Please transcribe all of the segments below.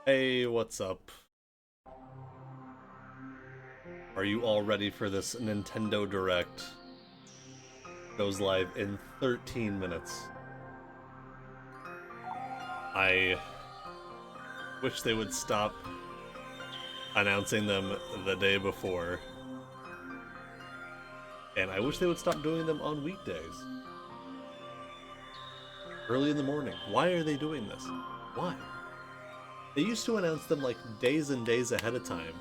Hey, what's up? Are you all ready for this Nintendo Direct? Goes live in 13 minutes. I wish they would stop announcing them the day before. And I wish they would stop doing them on weekdays. Early in the morning. Why are they doing this? Why? They used to announce them like days and days ahead of time.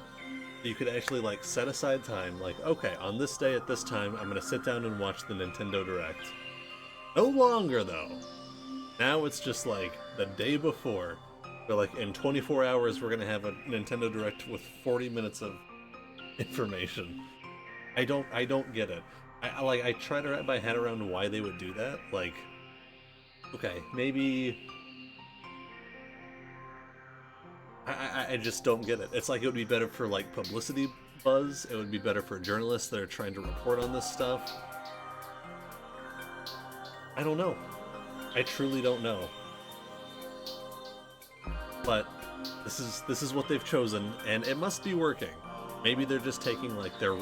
You could actually like set aside time, like, okay, on this day at this time, I'm gonna sit down and watch the Nintendo Direct. No longer though. Now it's just like the day before. But like in 24 hours, we're gonna have a Nintendo Direct with 40 minutes of information. I don't get it. I try to wrap my head around why they would do that. Like, okay, maybe I just don't get it. It's like it would be better for like publicity buzz. It would be better for journalists that are trying to report on this stuff. I don't know. I truly don't know. But this is what they've chosen, and it must be working. Maybe they're just taking like their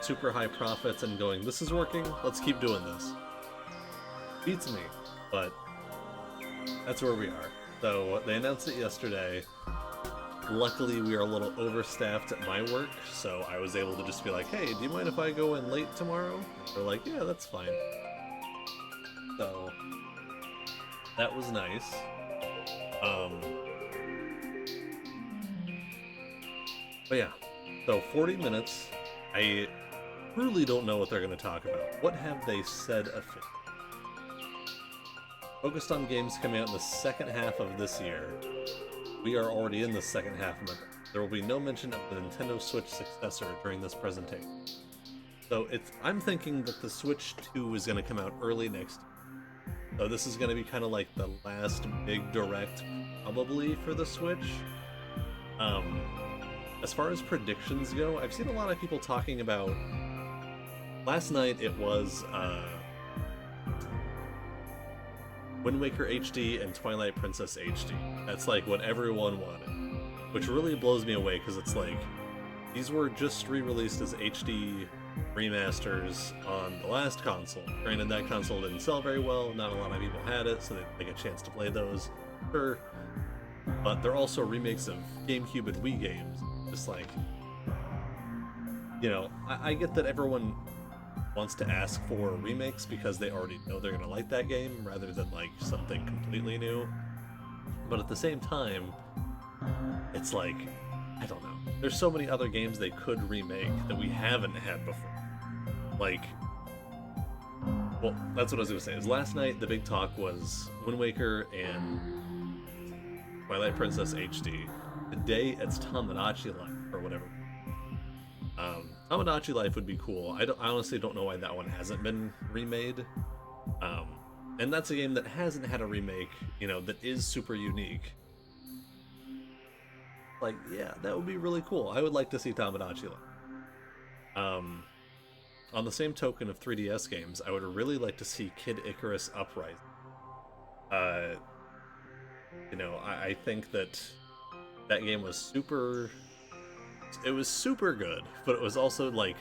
super high profits and going, "This is working. Let's keep doing this." Beats me, but that's where we are. So they announced it yesterday. Luckily, we are a little overstaffed at my work, so I was able to just be like, "Hey, do you mind if I go in late tomorrow?" And they're like, "Yeah, that's fine." So that was nice. But yeah, so 40 minutes. I truly don't know what they're going to talk about. What have they said officially? Focused on games coming out in the second half of this year. We are already in the second half of it. There will be no mention of the Nintendo Switch successor during this presentation. So I'm thinking that the Switch 2 is going to come out early next year. So this is going to be kind of like the last big direct, probably, for the Switch. As far as predictions go, I've seen a lot of people talking about... Last night it was Wind Waker HD and Twilight Princess HD. That's like what everyone wanted. Which really blows me away, because it's like, these were just re-released as HD remasters on the last console. Granted, that console didn't sell very well, not a lot of people had it, so they get a chance to play those. Sure. But they're also remakes of GameCube and Wii games. Just like, you know, I get that everyone wants to ask for remakes because they already know they're gonna like that game rather than like something completely new. But at the same time, it's like, I don't know. There's so many other games they could remake that we haven't had before. Like, well, that's what I was gonna say. Is last night the big talk was Wind Waker and Twilight Princess HD. Today it's Tomodachi Life, or whatever. Tomodachi Life would be cool. I honestly don't know why that one hasn't been remade. And that's a game that hasn't had a remake, you know, that is super unique. Like, yeah, that would be really cool. I would like to see Tomodachi Life. On the same token of 3DS games, I would really like to see Kid Icarus Uprising. You know, I think that game was super... It was super good, but it was also, like,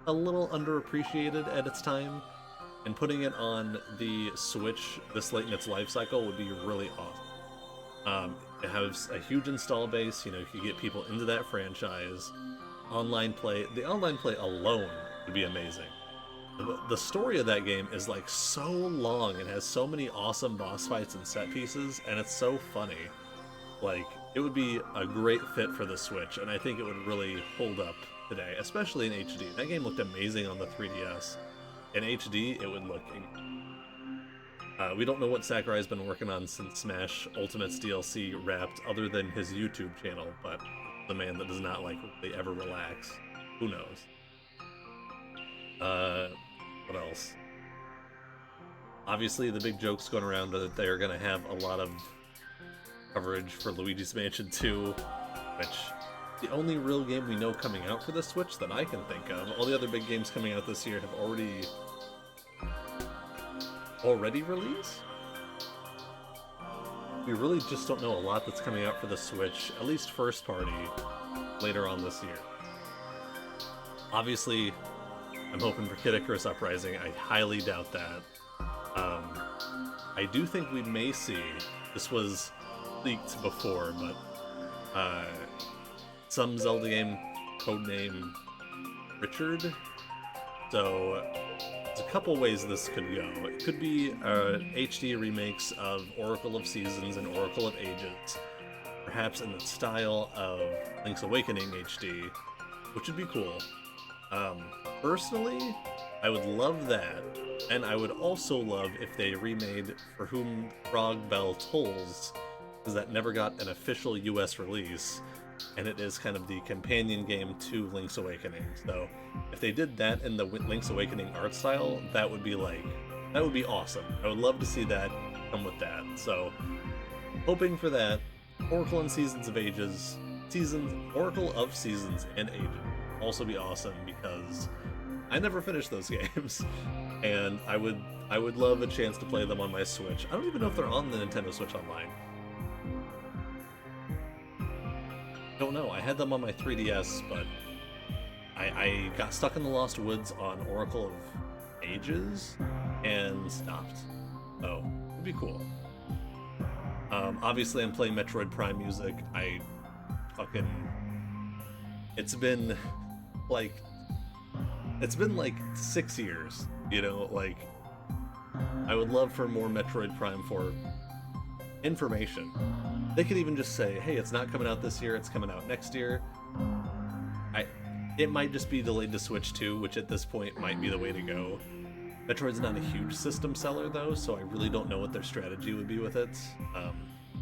a little underappreciated at its time. And putting it on the Switch this late in its life cycle would be really awesome. It has a huge install base, you know, you could get people into that franchise. Online play, the online play alone would be amazing. The story of that game is like so long and has so many awesome boss fights and set pieces, and it's so funny. Like, it would be a great fit for the Switch, and I think it would really hold up today, especially in HD. That game looked amazing on the 3DS. In HD, it would look... we don't know what Sakurai's been working on since Smash Ultimate's DLC wrapped, other than his YouTube channel, but the man that does not, like, really ever relax. Who knows? What else? Obviously, the big joke's going around that they're gonna have a lot of coverage for Luigi's Mansion 2, which the only real game we know coming out for the Switch that I can think of. All the other big games coming out this year have already released? We really just don't know a lot that's coming out for the Switch, at least first party, later on this year. Obviously, I'm hoping for Kid Icarus Uprising. I highly doubt that. I do think we may see, this was leaked before, but some Zelda game codename Richard. So there's a couple ways this could go. It could be HD remakes of Oracle of Seasons and Oracle of Ages, perhaps in the style of Link's Awakening HD, which would be cool. Personally, I would love that, and I would also love if they remade For Whom Frog Bell Tolls, because that never got an official US release, and it is kind of the companion game to Link's Awakening. So if they did that in the Link's Awakening art style, that would be awesome. I would love to see that come with that. So hoping for that. Oracle and Seasons of Ages Oracle of Seasons and Ages also be awesome because I never finished those games, and I would love a chance to play them on my Switch. I don't even know if they're on the Nintendo Switch Online. Don't know. I had them on my 3DS, but I got stuck in the Lost Woods on Oracle of Ages and stopped. Oh, it'd be cool. Obviously, I'm playing Metroid Prime music. It's been like 6 years, you know, like, I would love for more Metroid Prime for information. They could even just say, hey, it's not coming out this year, it's coming out next year. It might just be delayed to Switch 2, which at this point might be the way to go. Metroid's not a huge system seller though, so I really don't know what their strategy would be with it.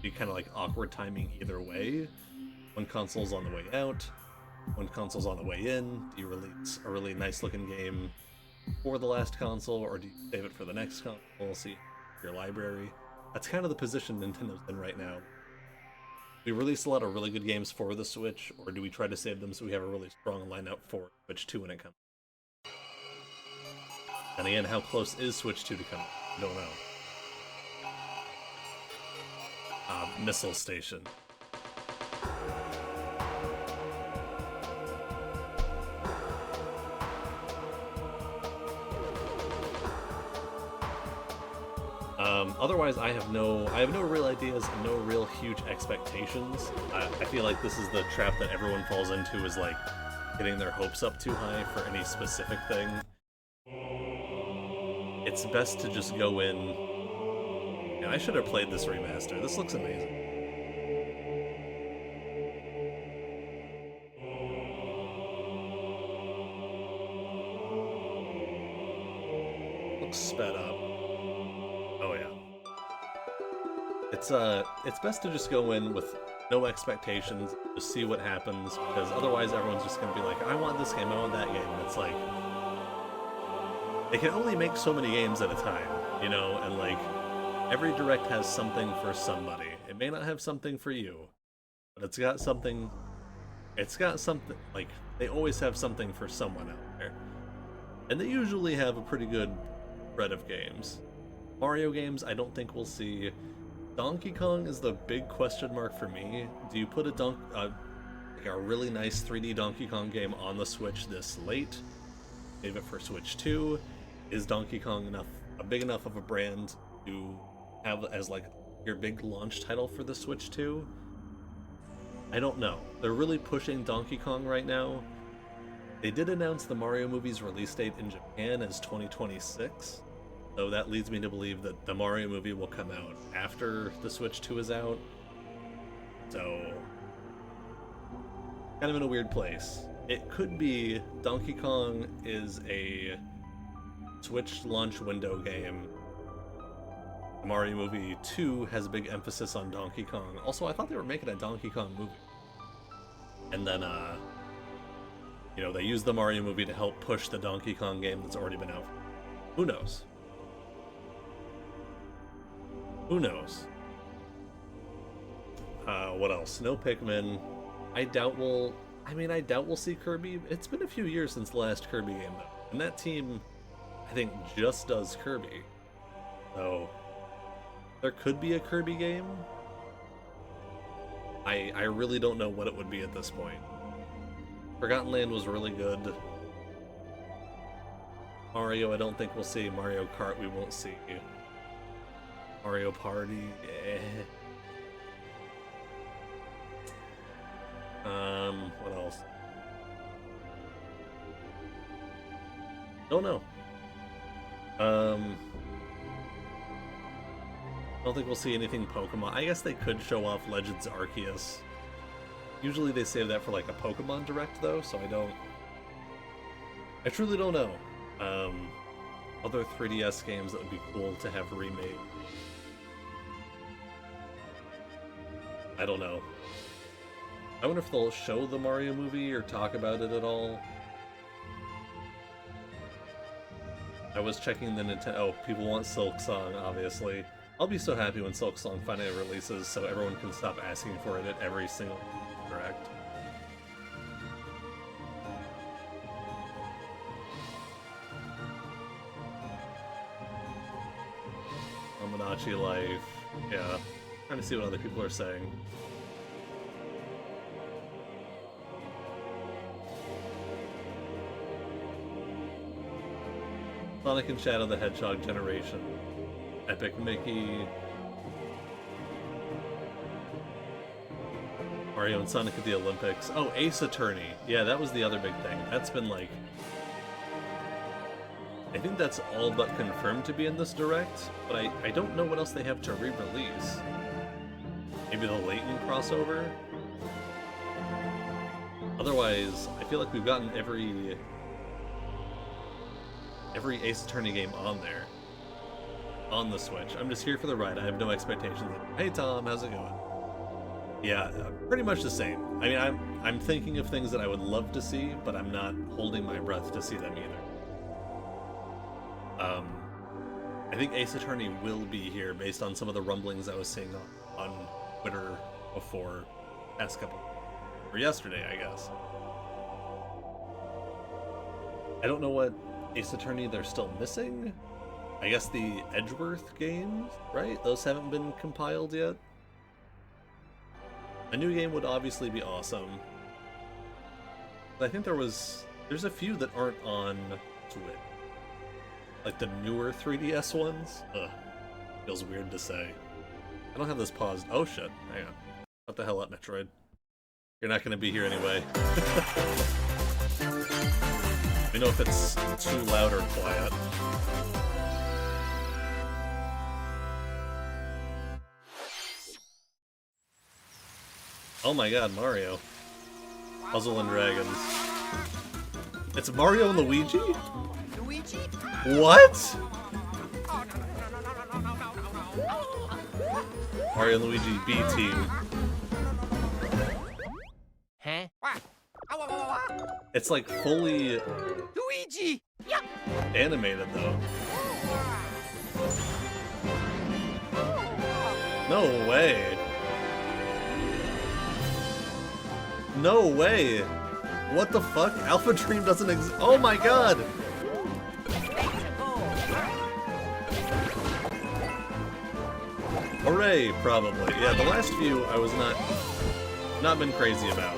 Be kind of like awkward timing either way. One console's on the way out, one console's on the way in. Do you release a really nice looking game for the last console, or do you save it for the next console, see your library? That's kind of the position Nintendo's in right now. We release a lot of really good games for the Switch, or do we try to save them so we have a really strong lineup for Switch 2 when it comes? And again, how close is Switch 2 to come? I don't know. Missile Station. Otherwise, I have no real ideas and no real huge expectations. I feel like this is the trap that everyone falls into, is like getting their hopes up too high for any specific thing. It's best to just go in. And I should have played this remaster. This looks amazing. Looks sped up. Oh yeah. It's best to just go in with no expectations, just see what happens, because otherwise everyone's just gonna be like, I want this game, I want that game, and it's like, they can only make so many games at a time, you know, and like, every direct has something for somebody. It may not have something for you, but it's got something, like, they always have something for someone out there. And they usually have a pretty good spread of games. Mario games, I don't think we'll see. Donkey Kong is the big question mark for me. Do you put a really nice 3D Donkey Kong game on the Switch this late? Save it for Switch 2? Is Donkey Kong big enough of a brand to have as like your big launch title for the Switch 2? I don't know. They're really pushing Donkey Kong right now. They did announce the Mario movie's release date in Japan as 2026. So that leads me to believe that the Mario movie will come out after the Switch 2 is out. So, kind of in a weird place. It could be Donkey Kong is a Switch launch window game. The Mario movie 2 has a big emphasis on Donkey Kong. Also, I thought they were making a Donkey Kong movie. And then, you know, they used the Mario movie to help push the Donkey Kong game that's already been out. Who knows? Who knows? What else? No Pikmin. I doubt we'll see Kirby. It's been a few years since the last Kirby game, though. And that team, I think, just does Kirby. So, there could be a Kirby game. I really don't know what it would be at this point. Forgotten Land was really good. Mario, I don't think we'll see. Mario Kart, we won't see. Mario Party, eh. What else? Don't know. I don't think we'll see anything Pokemon. I guess they could show off Legends Arceus. Usually they save that for like a Pokemon Direct though, so I truly don't know. Other 3DS games that would be cool to have remade. I don't know. I wonder if they'll show the Mario movie or talk about it at all. I was checking the Nintendo. Oh, people want Silksong, obviously. I'll be so happy when Silksong finally releases, so everyone can stop asking for it at every single Direct. Tomodachi Life. Yeah. Trying to see what other people are saying. Sonic and Shadow the Hedgehog generation. Epic Mickey. Mario and Sonic at the Olympics. Oh, Ace Attorney. Yeah, that was the other big thing. That's been like... I think that's all but confirmed to be in this Direct, but I don't know what else they have to re-release. Maybe the Layton crossover? Otherwise, I feel like we've gotten every Ace Attorney game on there. On the Switch. I'm just here for the ride. I have no expectations. Hey Tom, how's it going? Yeah, pretty much the same. I mean, I'm thinking of things that I would love to see, but I'm not holding my breath to see them either. I think Ace Attorney will be here based on some of the rumblings I was seeing on Twitter before past couple, or yesterday, I guess. I don't know what Ace Attorney they're still missing. I guess the Edgeworth games, right? Those haven't been compiled yet. A new game would obviously be awesome. But I think there's a few that aren't on Switch. Like the newer 3DS ones? Ugh. Feels weird to say. I don't have this paused. Oh shit. Hang on. What the hell up, Metroid? You're not gonna be here anyway. Let me know if it's too loud or quiet. Oh my god, Mario. Puzzle and Dragons. It's Mario and Luigi? Luigi? What? Mario and Luigi B Team. Huh? It's like fully Luigi! animated though. No way. No way. What the fuck? Alpha Dream doesn't exist. Oh my god. Hooray, probably. Yeah, the last few I was not been crazy about.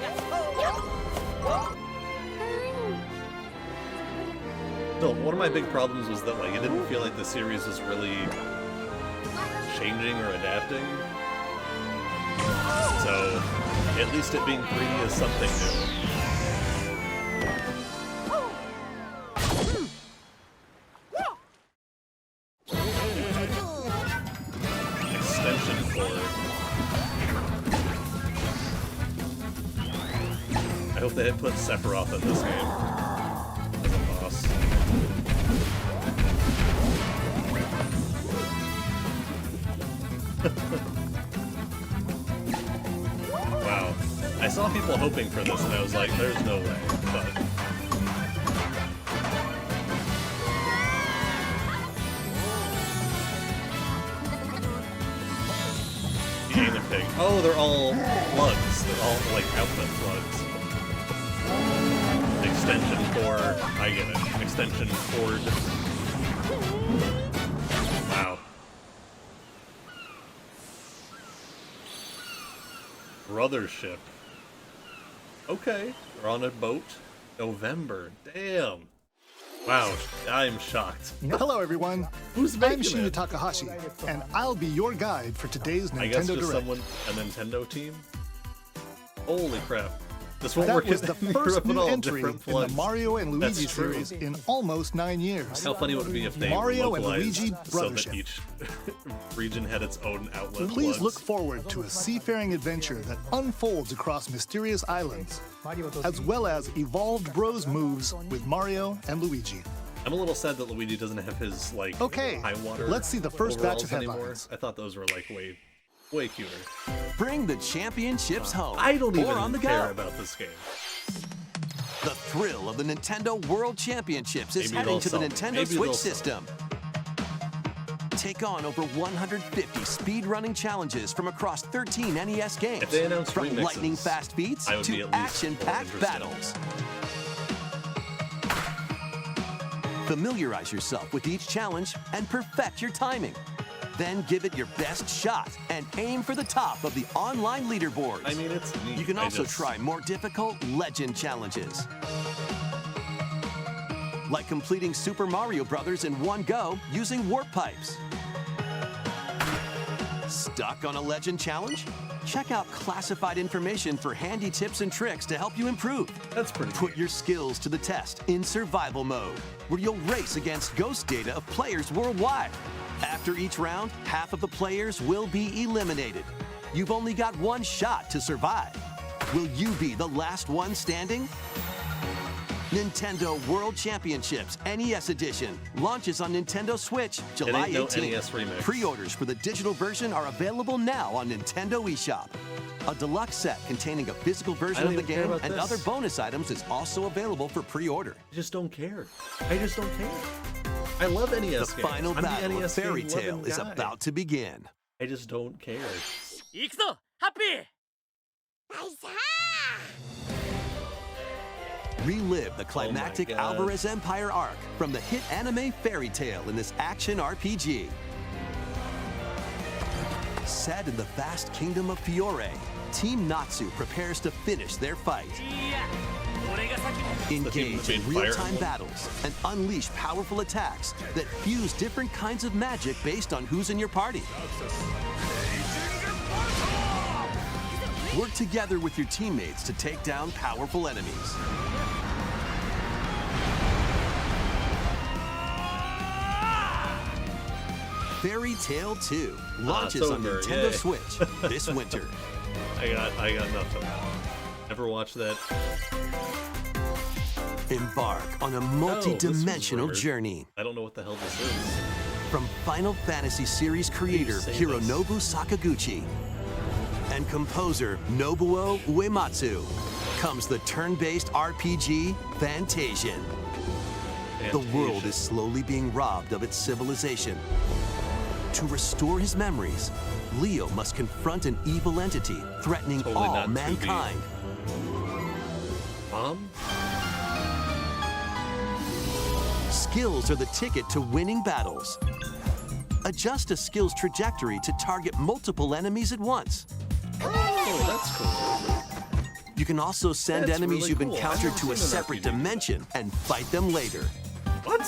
Still, one of my big problems was that like it didn't feel like the series was really changing or adapting. So at least it being 3D is something new. I hope they had put Sephiroth in this game as a boss. Wow. I saw people hoping for this and I was like, there's no way, but... The Aina Pig. Oh, they're all plugs. They're all, like, output plugs. Extension core. I get it. Extension cord. Wow. Brothership. Okay. We're on a boat. November. Damn. Wow. I'm shocked. Hello, everyone. Who's I'm making Shinya it? Takahashi, and I'll be your guide for today's I guess Nintendo just Direct. someone, a Nintendo team? Holy crap. This won't That work was the first new entry in the plugs. Mario and Luigi That's true. series in almost 9 years. How funny would it be if they Mario and localized Luigi so that Brothership. each region had its own outlet Please plugs? look forward to a seafaring adventure that unfolds across mysterious islands, as well as evolved Bros moves with Mario and Luigi. I'm a little sad that Luigi doesn't have his, like, Okay, high water let's see the first batch of overalls anymore. headlines. I thought those were, like, way cuter. Bring the championships home. I don't or even on the care go. about this game. The thrill of the Nintendo World Championships is Maybe heading they'll to the sell me. Nintendo Maybe they'll Switch sell me. system. Take on over 150 speedrunning challenges from across 13 NES games. If they announce from remixes, lightning-fast beats I would be to at least more action-packed interested. battles. Familiarize yourself with each challenge and perfect your timing. Then give it your best shot and aim for the top of the online leaderboards. I mean, it's neat. You can also try more difficult legend challenges. Like completing Super Mario Brothers in one go using warp pipes. Stuck on a legend challenge? Check out classified information for handy tips and tricks to help you improve. That's pretty Put neat. your skills to the test in survival mode, where you'll race against ghost data of players worldwide. After each round, half of the players will be eliminated. You've only got one shot to survive. Will you be the last one standing? Nintendo World Championships NES Edition launches on Nintendo Switch July ain't no 18th. NES remix. Pre-orders for the digital version are available now on Nintendo eShop. A deluxe set containing a physical version don't of the even care game about and this. other bonus items is also available for pre-order. I just don't care. I just don't care. I love NES The games. final I'm the battle of NES Fairy game-loving Tale is guy. about to begin. I just don't care. 行くぞハッピー Relive the climactic God. Alvarez Empire arc from the hit anime Fairy Tale in this action RPG. Set in the vast kingdom of Fiore, Team Natsu prepares to finish their fight. いや俺が先に team Engage that in made Fire real-time Emblem. battles and unleash powerful attacks that fuse different kinds of magic based on who's in your party. Work together with your teammates to take down powerful enemies. Fairy Tale 2 launches it's on over, Nintendo yay. Switch this winter. I got nothing. Never watched that. Embark on a this was multi-dimensional weird. journey. I don't know what the hell this is. From Final Fantasy series creator say Hironobu Sakaguchi and composer Nobuo Uematsu comes the turn-based RPG Fantasian. The world is slowly being robbed of its civilization. To restore his memories, Leo must confront an evil entity threatening Totally all not 2D. mankind. Mom? Skills are the ticket to winning battles. Adjust a skill's trajectory to target multiple enemies at once. Oh, that's cool. You can also send That's enemies really you've cool. I've encountered never to a seen an separate RPG. dimension and fight them later. What?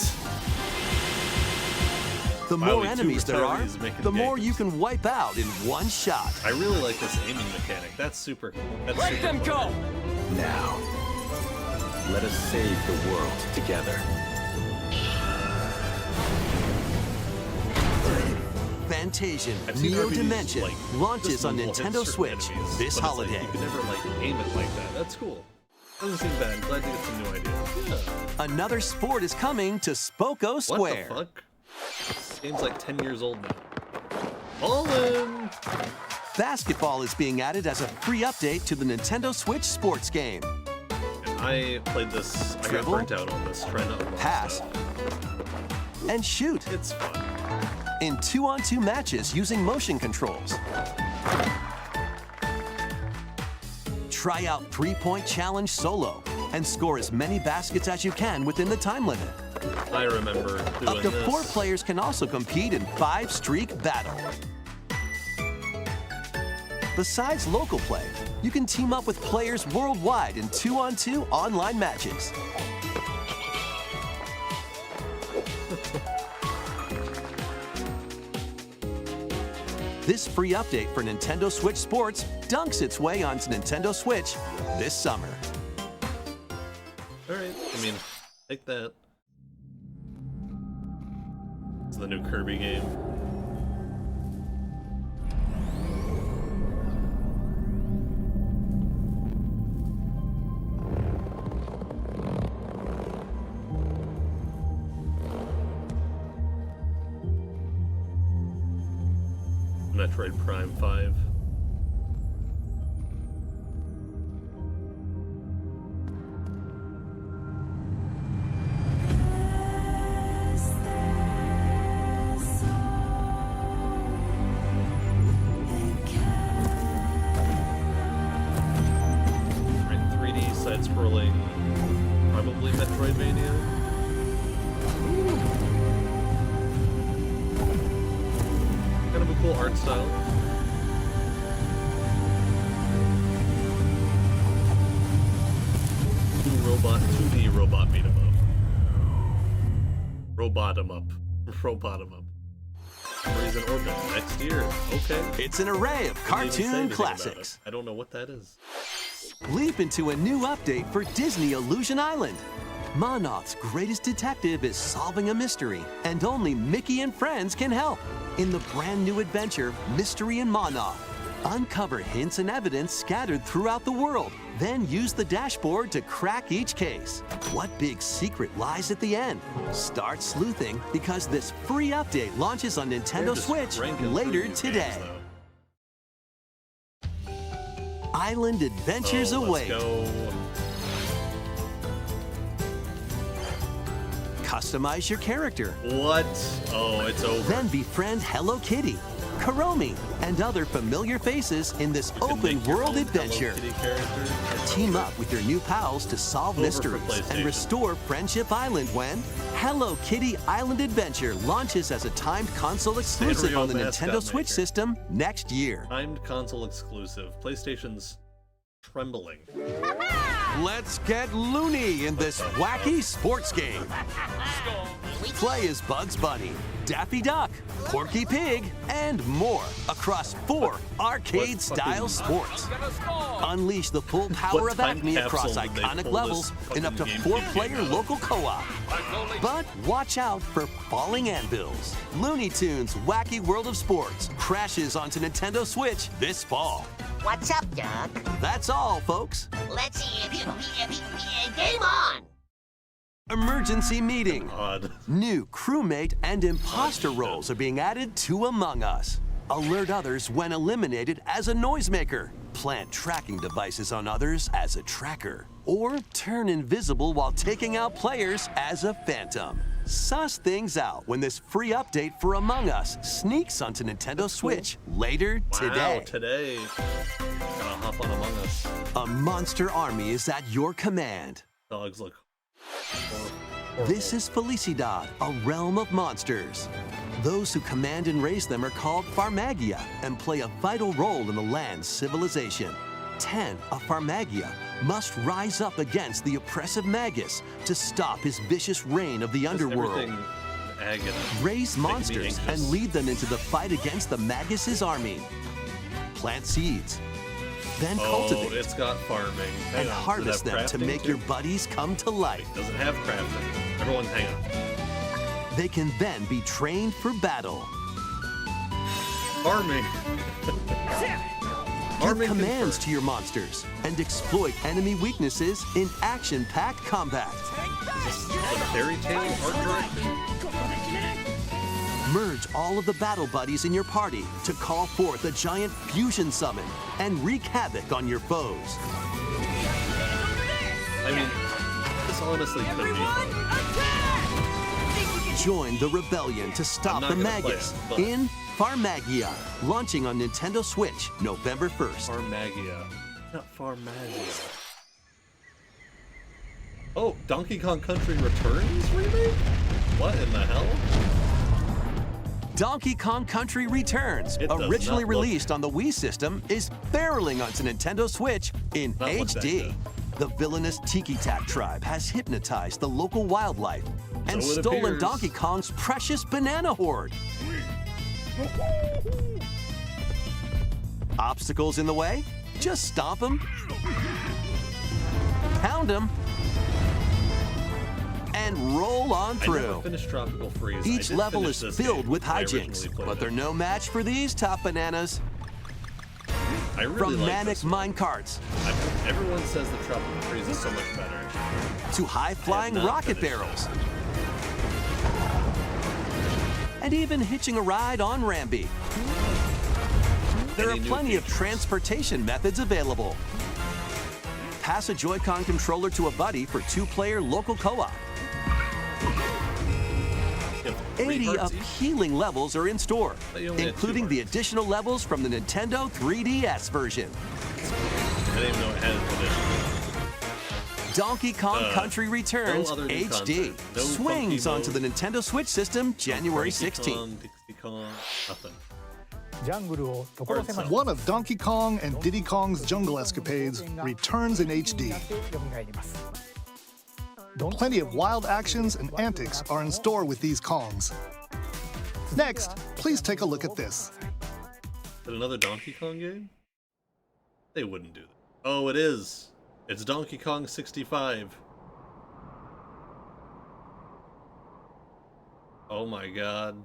The Wow, more we two enemies there are, retirees making the more games. you can wipe out in one shot. I really like this aiming mechanic. That's super cool. That's Let super them fun. go Now, let us save the world together. Fantasian I've seen Neo RPGs, Dimension like, launches just on move Nintendo certain Switch enemies, this but it's holiday. Like, you can never like aim it like that. That's cool. Doesn't seem bad. Glad to get some new ideas. Yeah. Another sport is coming to Spoko Square. What the fuck? Game's like 10 years old now. All in! Basketball is being added as a free update to the Nintendo Switch sports game. And I played this. I got Dribble, burnt out on this. Trying to unlock pass, stuff. and shoot It's fun. in 2-on-2 matches using motion controls. Try out 3-point challenge solo and score as many baskets as you can within the time limit. I remember doing Up to this. 4 players can also compete in 5-streak battle. Besides local play, you can team up with players worldwide in 2-on-2 online matches. This free update for Nintendo Switch Sports dunks its way onto Nintendo Switch this summer. Alright, I mean, take that. It's the new Kirby game. Metroid Prime 5. side-scrolling, probably Metroidvania. Ooh. Kind of a cool art style. Robot 2D robot beat 'em up. Robot 'em up. Robot 'em up. Memories in Orbit next year. Okay. It's an array of Didn't even say cartoon anything about classics. it. I don't know what that is. Leap into a new update for Disney Illusion Island. Monarch's greatest detective is solving a mystery, and only Mickey and friends can help. In the brand new adventure, Mystery in Monarch, uncover hints and evidence scattered throughout the world, then use the dashboard to crack each case. What big secret lies at the end? Start sleuthing because this free update launches on They're Nintendo just Switch cranking later through new today. games, Island though. adventures Oh, await. let's go. Customize your character. What? Oh, it's over. Then befriend Hello Kitty, Kuromi, and other familiar faces in this You can open make your world own adventure. Hello Kitty character. Team up with your new pals to solve Over mysteries for PlayStation. and restore Friendship Island when Hello Kitty Island Adventure launches as a timed console exclusive Sanrio on the mascot Nintendo Switch maker. system next year. Timed console exclusive. PlayStation's trembling. Let's get loony in this wacky sports game. Play as Bugs Bunny, Daffy Duck, Porky Pig, and more across 4 arcade-style sports. Unleash the full power What of time Acme across capsule did they iconic pull levels this in up to fucking 4-player GameCube game out of? local co-op. But watch out for falling anvils. Looney Tunes Wacky World of Sports crashes onto Nintendo Switch this fall. What's up, Doug? That's all, folks. Let's game on! Emergency meeting. Odd. New crewmate and imposter roles are being added to Among Us. Alert others when eliminated as a noisemaker. Plant tracking devices on others as a tracker. Or turn invisible while taking out players as a phantom. Suss things out when this free update for Among Us sneaks onto Nintendo Switch later today. Wow, today. Gotta hop on Among Us. A monster army is at your command. Dogs look This is Felicidad, a realm of monsters. Those who command and raise them are called Farmagia and play a vital role in the land's civilization. 10 of Farmagia must rise up against the oppressive Magus to stop his vicious reign of the underworld. everything agony. Raise Make me monsters anxious. and lead them into the fight against the Magus' army. Plant seeds, then Oh, cultivate it's got farming. Hang and on, harvest does it them have to crafting make too? your buddies come to life. Does it have crafting? Everyone hang on. They can then be trained for battle. Farming. Give Farming commands confirmed. to your monsters and exploit enemy weaknesses in action-packed combat. Is this the fairy tale art direction? Merge all of the battle buddies in your party to call forth a giant fusion summon and wreak havoc on your foes. I mean, this honestly could be fun. Join the rebellion to stop not the gonna play Magus it, but- in Farmagia, launching on Nintendo Switch November 1st. Farmagia. Not Farmagia. Oh, Donkey Kong Country Returns remake? What in the hell? Donkey Kong Country Returns, It does originally not look- released on the Wii system, is barreling onto Nintendo Switch in Not look that HD. The villainous Tiki Tak tribe has hypnotized the local wildlife and So it stolen appears. Donkey Kong's precious banana hoard. Obstacles in the way? Just stomp them, pound them, and roll on I never through. finished Tropical Freeze. I Each did level finish is this filled game with when I hijinks, originally played but it. they're no match for these top bananas. I really From like manic this one. minecarts Everyone says the Tropical Freeze is so much better. to high-flying not rocket finished barrels, and even hitching a ride on Rambi. There Any are new plenty of features? transportation methods available. Pass a Joy-Con controller to a buddy for 2-player local co-op. You have 3 80 hearts each? appealing levels are in store, But you only had 2 including the hearts. additional levels from the Nintendo 3DS version. I didn't even know it had an addition. Donkey Kong Country Returns no other new HD content. No swings funky onto the mode. Nintendo Switch system January Donkey 16th. Kong, Dixie Kong, nothing. ジャングルを所狭しと One of Donkey Kong and Diddy Kong's jungle escapades returns in HD. 蘇ります Plenty of wild actions and antics are in store with these Kongs. Next, please take a look at this. Is it another Donkey Kong game? They wouldn't do that. Oh, it is. It's Donkey Kong 65. Oh my god.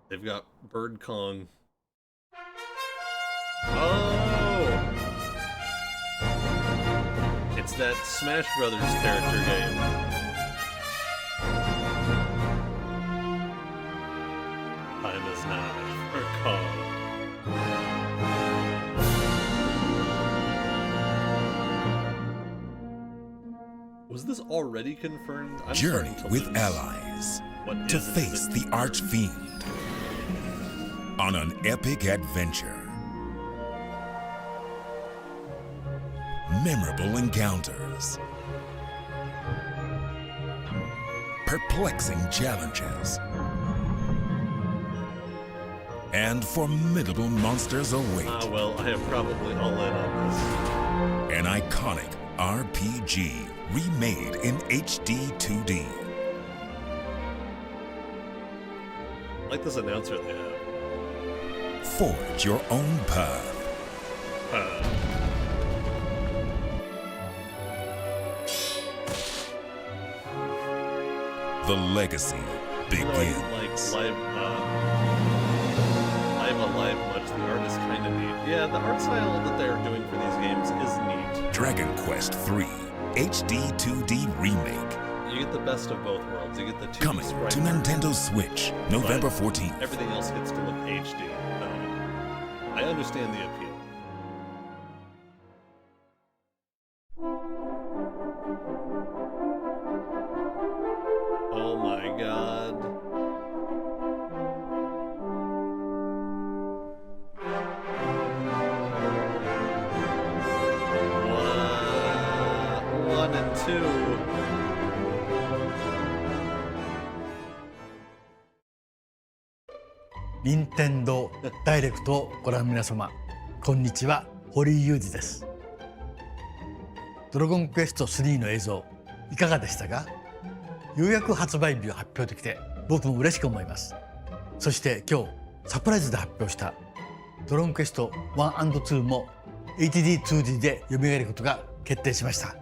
They've got Bird Kong. Oh! It's that Smash Brothers character game. Time is now for Kong. Was this already confirmed? I'm Journey starting to with lose. allies What to is it? face the Archfiend on an epic adventure. Memorable encounters, perplexing challenges, and formidable monsters await. Ah, well, I am probably all in on this. An iconic RPG remade in HD 2D. I like this announcer they have. Forge your own path. The legacy begins. Like live alive much. The art is kind of neat. Yeah, the art style that they're doing for these games is neat. Dragon Quest III HD 2D Remake. You get the best of both worlds. You get the 2D Coming sprite to art, Nintendo Switch, November 14th. everything else gets to look HD. I understand the appeal. Oh my god. One and two.任天堂ダイレクトをご覧の皆様、こんにちは、堀井雄二です。ドラゴンクエスト3の映像、いかがでしたか？ようやく発売日を発表できて、僕も嬉しく思います。そして今日、サプライズで発表したドラゴンクエスト 1&2 も HD2D で蘇ることが決定しました。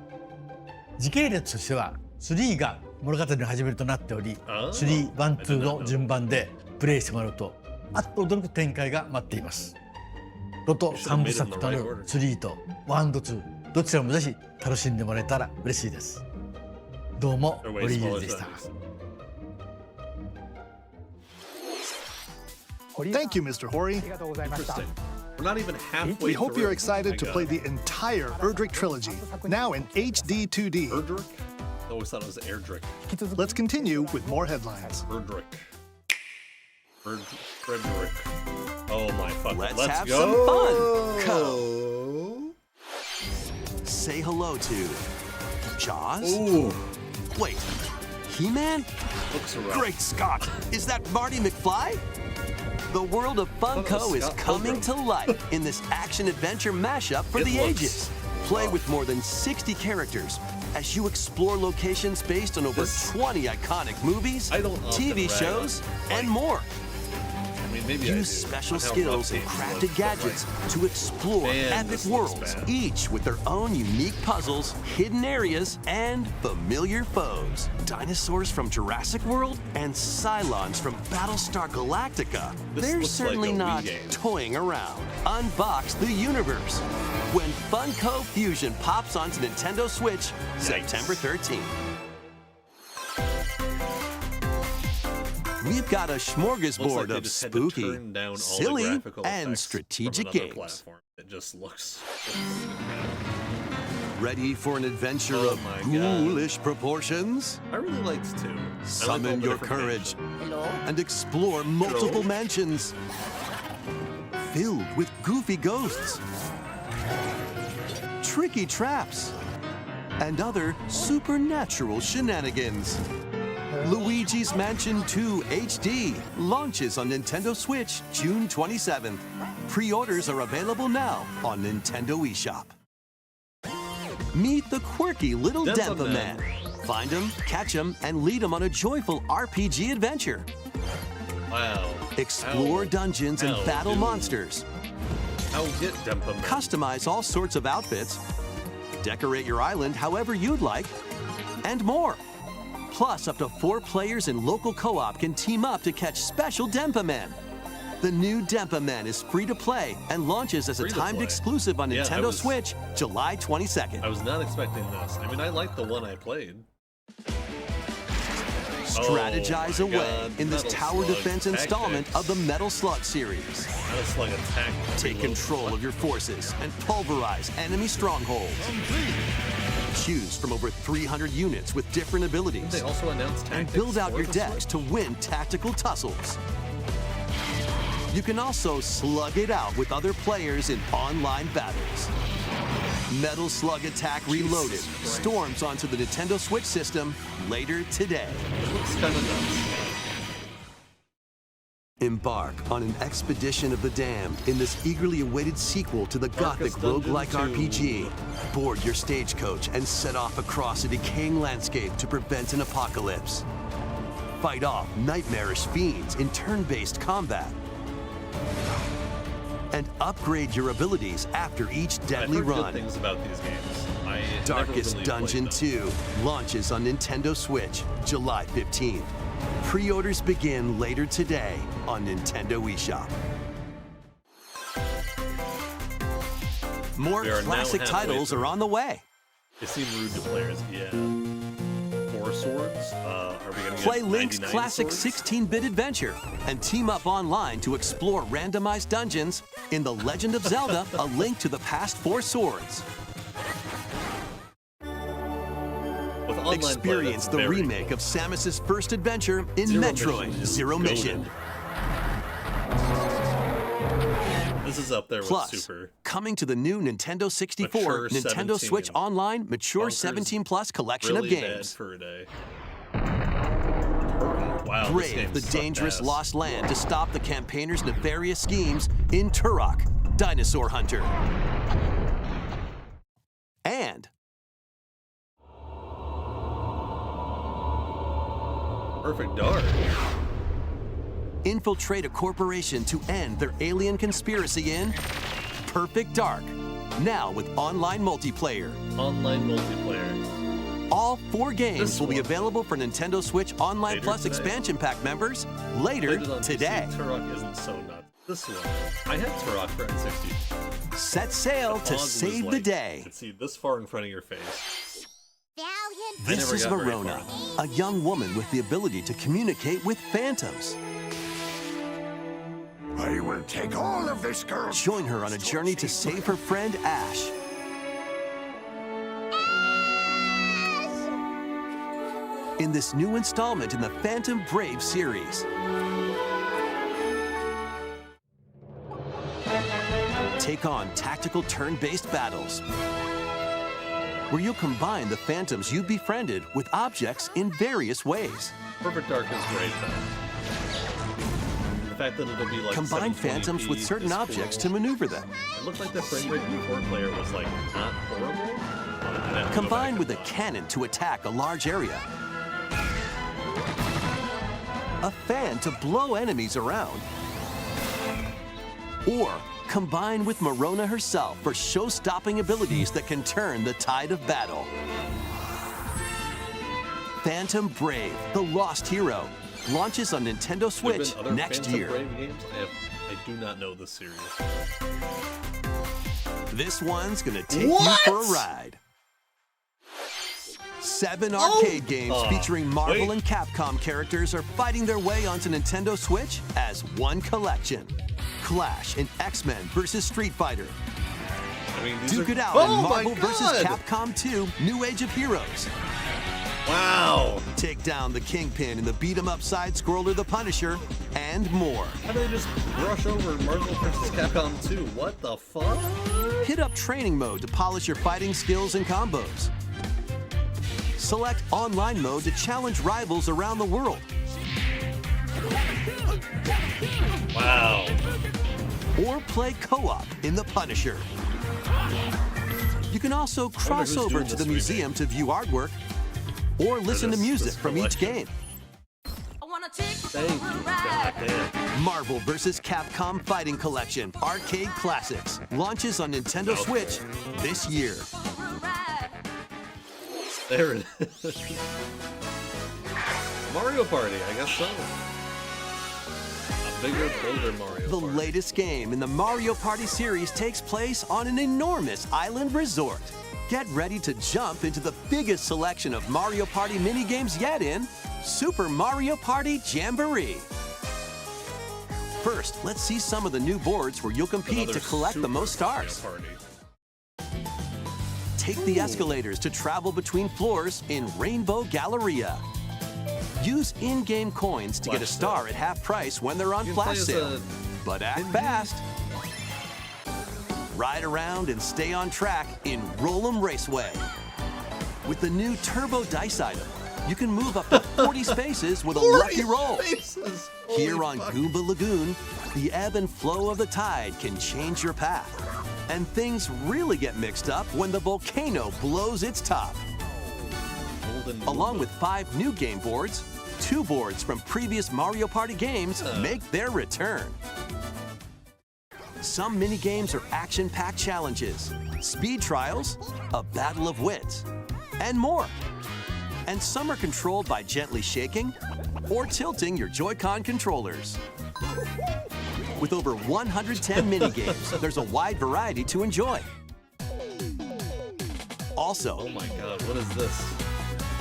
時系列としては3が物語の始めるとなっており、3、1、2の順番でプレイしてもらうと、あっと驚く展開が待っています。ロト3部作となる3と 1&2、どちらもぜひ楽しんでもらえたら嬉しいです。どうも、堀井雄二でした。Thank you, Mr. Hori. Interesting. We're not even halfway We hope through. you're excited to My play God. the entire Erdrick trilogy, now in HD 2D. Erdrick? I always thought it was Erdrick. Let's continue with more headlines. Erdrick. Frederick. Oh my fuck. Let's Let's have go. some fun. Go. Say hello to Jaws? Ooh. Wait, He-Man? Looks rough. Great Scott! Is that Marty McFly? The world of Funko is Scott coming to Pilgrim. life in this action-adventure mashup for It the looks ages. Play with more than 60 characters as you explore locations based on over This- 20 iconic movies, I don't often TV rag shows, on, and more. I mean, maybe I Use do, special on how skills rough and games crafted look, but, gadgets to explore Man, epic this looks worlds, bad. each with their own unique puzzles, hidden areas, and familiar foes. Dinosaurs from Jurassic World and Cylons from Battlestar Galactica. This They're looks certainly like a Wii not game. toying around. Unbox the universe when Funko Fusion pops onto Nintendo Switch September 13th. We've got a Looks smorgasbord like they of just had to spooky, turn down all the silly, graphical and effects strategic from another games. platform. It just looks. Ready for an adventure Oh of my God. ghoulish proportions? I really liked 2. I liked all Summon the your different courage Hello? and explore multiple Hello? mansions filled with goofy ghosts, tricky traps, and other supernatural shenanigans. Luigi's Mansion 2 HD launches on Nintendo Switch June 27th. Pre-orders are available now on Nintendo eShop. Meet the quirky little Denpa Denpa Man. Find him, catch him, and lead him on a joyful RPG adventure. Wow. Explore dungeons and how battle do- monsters. I'll get Denpa Man. Customize all sorts of outfits. Decorate your island however you'd like. And more. Plus, up to 4 players in local co-op can team up to catch special Denpa Men. The new Denpa Men is free to play and launches as a Free to timed play. exclusive on Yeah, I Nintendo was- Switch July 22nd. I was not expecting this. I mean, I liked the one I played. Strategize Oh my away God, in this Metal tower Slug defense installment Tactics. of the Metal Slug series. Metal Slug Attack. Take Reload. control of your forces and pulverize enemy strongholds. Choose from over 300 units with different abilities. They also announced And Tactics build out for your the decks Switch? to win tactical tussles. You can also slug it out with other players in online battles. Metal Slug Attack Reloaded Christ. storms onto the Nintendo Switch system later today. It looks kind of nuts. Embark on an expedition of the damned in this eagerly awaited sequel to the gothic Darkest Dungeon roguelike 2. RPG. Board your stagecoach and set off across a decaying landscape to prevent an apocalypse. Fight off nightmarish fiends in turn-based combat. And upgrade your abilities after each deadly I've heard run. good things about these games. I Darkest never really Dungeon played them. 2 launches on Nintendo Switch July 15th. Pre-orders begin later today on Nintendo eShop. More We are now classic halfway titles through. are on the way. They seem rude to players. Yeah. 4 swords? Are we gonna Play get Link's 99 classic swords? 16-bit adventure and team up online to explore randomized dungeons in The Legend of Zelda: A Link to the Past 4 Swords. With online play, Experience that's the very remake cool. of Samus's first adventure in Zero Metroid Mission is Zero Mission. goated. This is up there Plus, with Super. coming to the new Nintendo 64, Mature Nintendo 17. Switch Online Mature Bonkers. 17 Plus collection Really of bad games. for a day. Wow, this Brave game the sucked dangerous ass. lost land to stop the campaigners' nefarious schemes in Turok, Dinosaur Hunter. And Perfect Dark. infiltrate a corporation to end their alien conspiracy in Perfect Dark. Now with online multiplayer. Online multiplayer. All 4 games This will be one. available for Nintendo Switch Online Later Plus today. expansion pack members later Played it on today. PC. Turok isn't so nuts. This one. I had Turok for N60. Set sail to Pause was save the like, day. You could see this far in front of your face. Valiant. I This never is got very Verona, far. a young woman with the ability to communicate with phantoms. I will take all of this girl. Join her on a journey to save her friend Ash. In this new installment in the Phantom Brave series. Take on tactical turn-based battles, where you'll combine the phantoms you befriended with objects in various ways. Perfect Dark is great though. The fact that it'll be like Combine 720p phantoms with certain is objects to cool. maneuver them. It looked like the frame rate in 4 player was like not horrible. I'd have to go Combined back with a and look. cannon to attack a large area. A fan to blow enemies around. Or combine with Marona herself for show-stopping abilities that can turn the tide of battle. Phantom Brave, the Lost Hero, launches on Nintendo There've Switch been other next Phantom year. Brave games? I do not know this series. This one's gonna take What? you for a ride. 7 arcade games featuring Marvel wait. and Capcom characters are fighting their way onto Nintendo Switch as one collection. Clash in X-Men vs. Street Fighter. I mean, these Duke are... it out Oh in my Marvel vs. God! Capcom 2 New Age of Heroes. Wow! Take down the Kingpin in the beat-em-up side-scroller The Punisher, and more. How do they just brush over Marvel vs. Capcom 2? What the fuck? Hit up training mode to polish your fighting skills and combos. Select online mode to challenge rivals around the world. Wow. Or play co-op in The Punisher. You can also cross who's over doing to this the museum to view artwork or listen to music from each game. Thank you. God damn. Marvel vs. Capcom Fighting Collection Arcade Classics launches on Nintendo Switch this year. There it is. Mario Party, I guess so. A bigger, bolder Mario The Party. latest game in the Mario Party series takes place on an enormous island resort. Get ready to jump into the biggest selection of Mario Party minigames yet in Super Mario Party Jamboree. First, let's see some of the new boards where you'll compete Another to collect the Super most stars. Mario Party. Take the escalators to travel between floors in Rainbow Galleria. Use in-game coins to get a Flash star sale. at half price when they're on You can play flash as sale. a- But act fast. Ride around and stay on track in Roll'em Raceway. With the new Turbo Dice item, you can move up to 40 spaces with a lucky roll. Faces. Here Holy on fuck. Goomba Lagoon, the ebb and flow of the tide can change your path. And things really get mixed up when the volcano blows its top. Golden Along Goomba. with 5 new game boards, 2 boards from previous Mario Party games make their return. Some mini-games are action-packed challenges, speed trials, a battle of wits, and more. And some are controlled by gently shaking or tilting your Joy-Con controllers. With over 110 mini-games, there's a wide variety to enjoy. Also, Oh my god, what is this?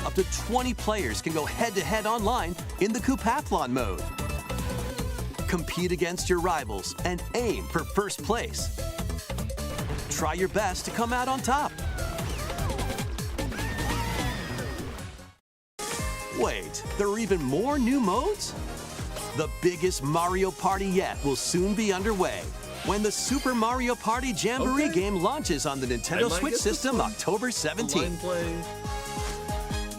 up to 20 players can go head-to-head online in the Coupathlon mode. Compete against your rivals and aim for first place. Try your best to come out on top. Wait, there are even more new modes? The biggest Mario Party yet will soon be underway when the Super Mario Party Jamboree Okay. game launches on the I Nintendo might Switch get this system one. October Online 17th. play.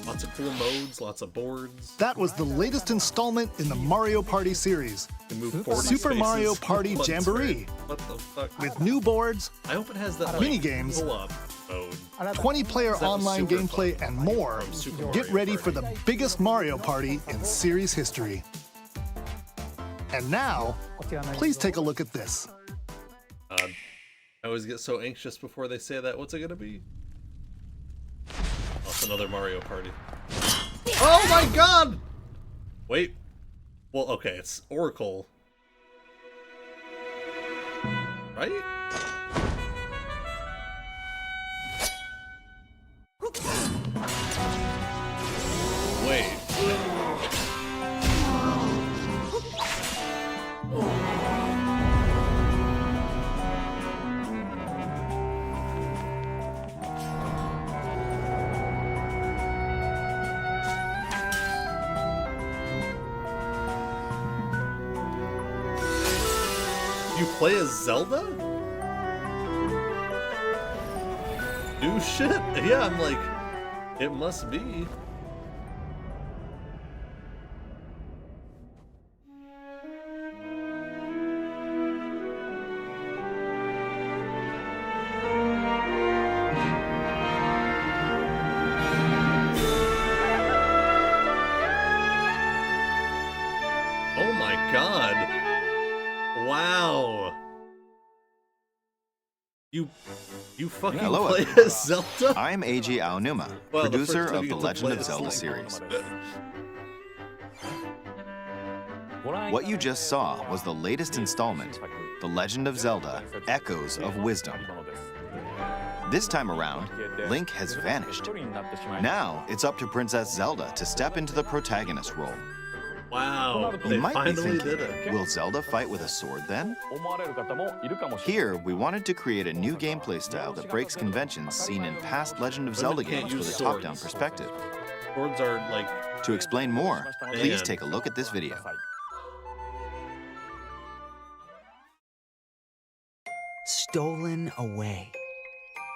Lots of cool modes, lots of boards. That was the latest installment in the Mario Party series, You can move 40 Super spaces. Mario Party What's Jamboree. that? What the fuck? with new boards, I hope it has that like, Minigames. co-op mode. 20-player That was online super gameplay, fun and more. from Super Get Mario ready Party. for the biggest Mario Party in series history. And now, please take a look at this. I always get so anxious before they say that. What's it gonna be? Oh, it's another Mario Party. Oh my god! Wait. Well, okay, it's Oracle. Right? Wait. You play as Zelda? New shit? Yeah, I'm like, it must be. Oh my god. Wow. You fucking Hello, play everyone. as Zelda? I'm Eiji Aonuma, Well, the producer first time of you the get to Legend play of as Zelda Link. series. What you just saw was the latest installment, The Legend of Zelda: Echoes of Wisdom. This time around, Link has vanished. Now, it's up to Princess Zelda to step into the protagonist role. Wow, You they might be finally thinking, did it. will Zelda fight with a sword then? Here, we wanted to create a new gameplay style that breaks conventions seen in past Legend of Zelda can't games use with a top-down swords. perspective. Swords are like, To explain more, please Man. take a look at this video. Stolen away.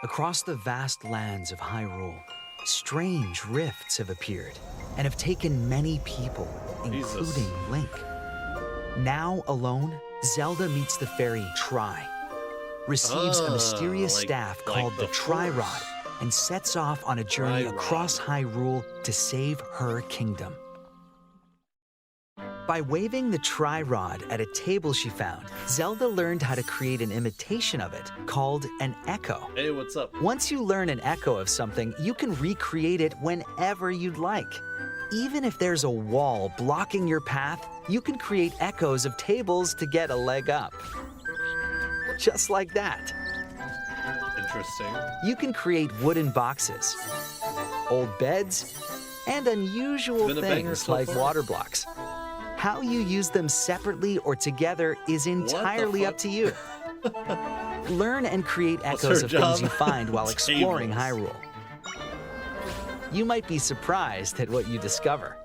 Across the vast lands of Hyrule, strange rifts have appeared and have taken many people, including Link. Now alone, Zelda meets the fairy Tri, receives a mysterious staff called the Tri-Rod, and sets off on a journey across Hyrule to save her kingdom. By waving the Tri-Rod at a table she found, Zelda learned how to create an imitation of it called an echo. Hey, what's up? Once you learn an echo of something, you can recreate it whenever you'd like. Even if there's a wall blocking your path, you can create echoes of tables to get a leg up. Just like that. Interesting. You can create wooden boxes, old beds, and unusual things like water blocks. How you use them separately or together is entirely up to you. Learn and create echoes of things you find while exploring Hyrule. You might be surprised at what you discover.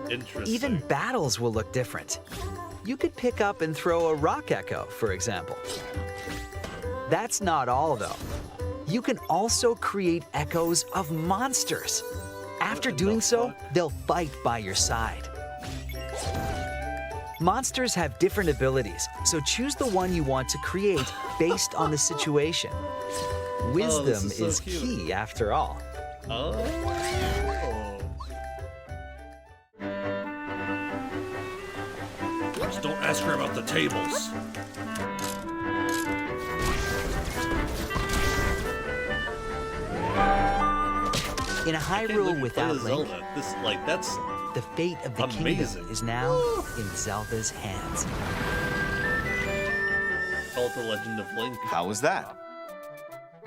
Interesting. Even battles will look different. You could pick up and throw a rock echo, for example. That's not all, though. You can also create echoes of monsters. After doing so, they'll fight by your side. Monsters have different abilities, so choose the one you want to create based on the situation. Wisdom is key, after all. Just don't ask her about the tables. In a Hyrule without Link, that's the fate of the kingdom is now in Zelda's hands. Call it The Legend of Link. How was that?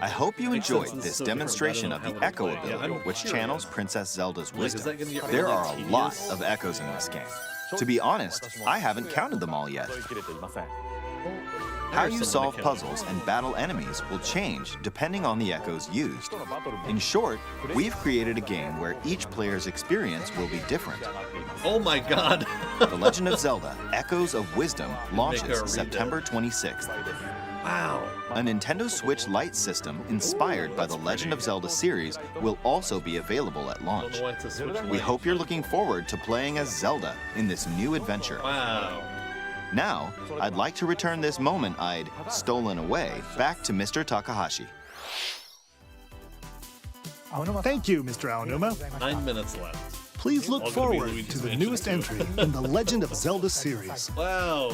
I hope you enjoyed this demonstration of the Echo ability, which channels Princess Zelda's wisdom. There are a lot of echoes in this game. To be honest, I haven't counted them all yet. How you solve puzzles and battle enemies will change depending on the echoes used. In short, we've created a game where each player's experience will be different. Oh my god! The Legend of Zelda: Echoes of Wisdom launches September 26th. Wow! A Nintendo Switch Lite system inspired by the Legend of Zelda series will also be available at launch. We hope you're looking forward to playing as Zelda in this new adventure. Wow! Now, I'd like to return this moment I'd stolen away back to Mr. Takahashi. Thank you, Mr. Aonuma. 9 minutes left. Please look forward to the newest entry in the Legend of Zelda series. Wow!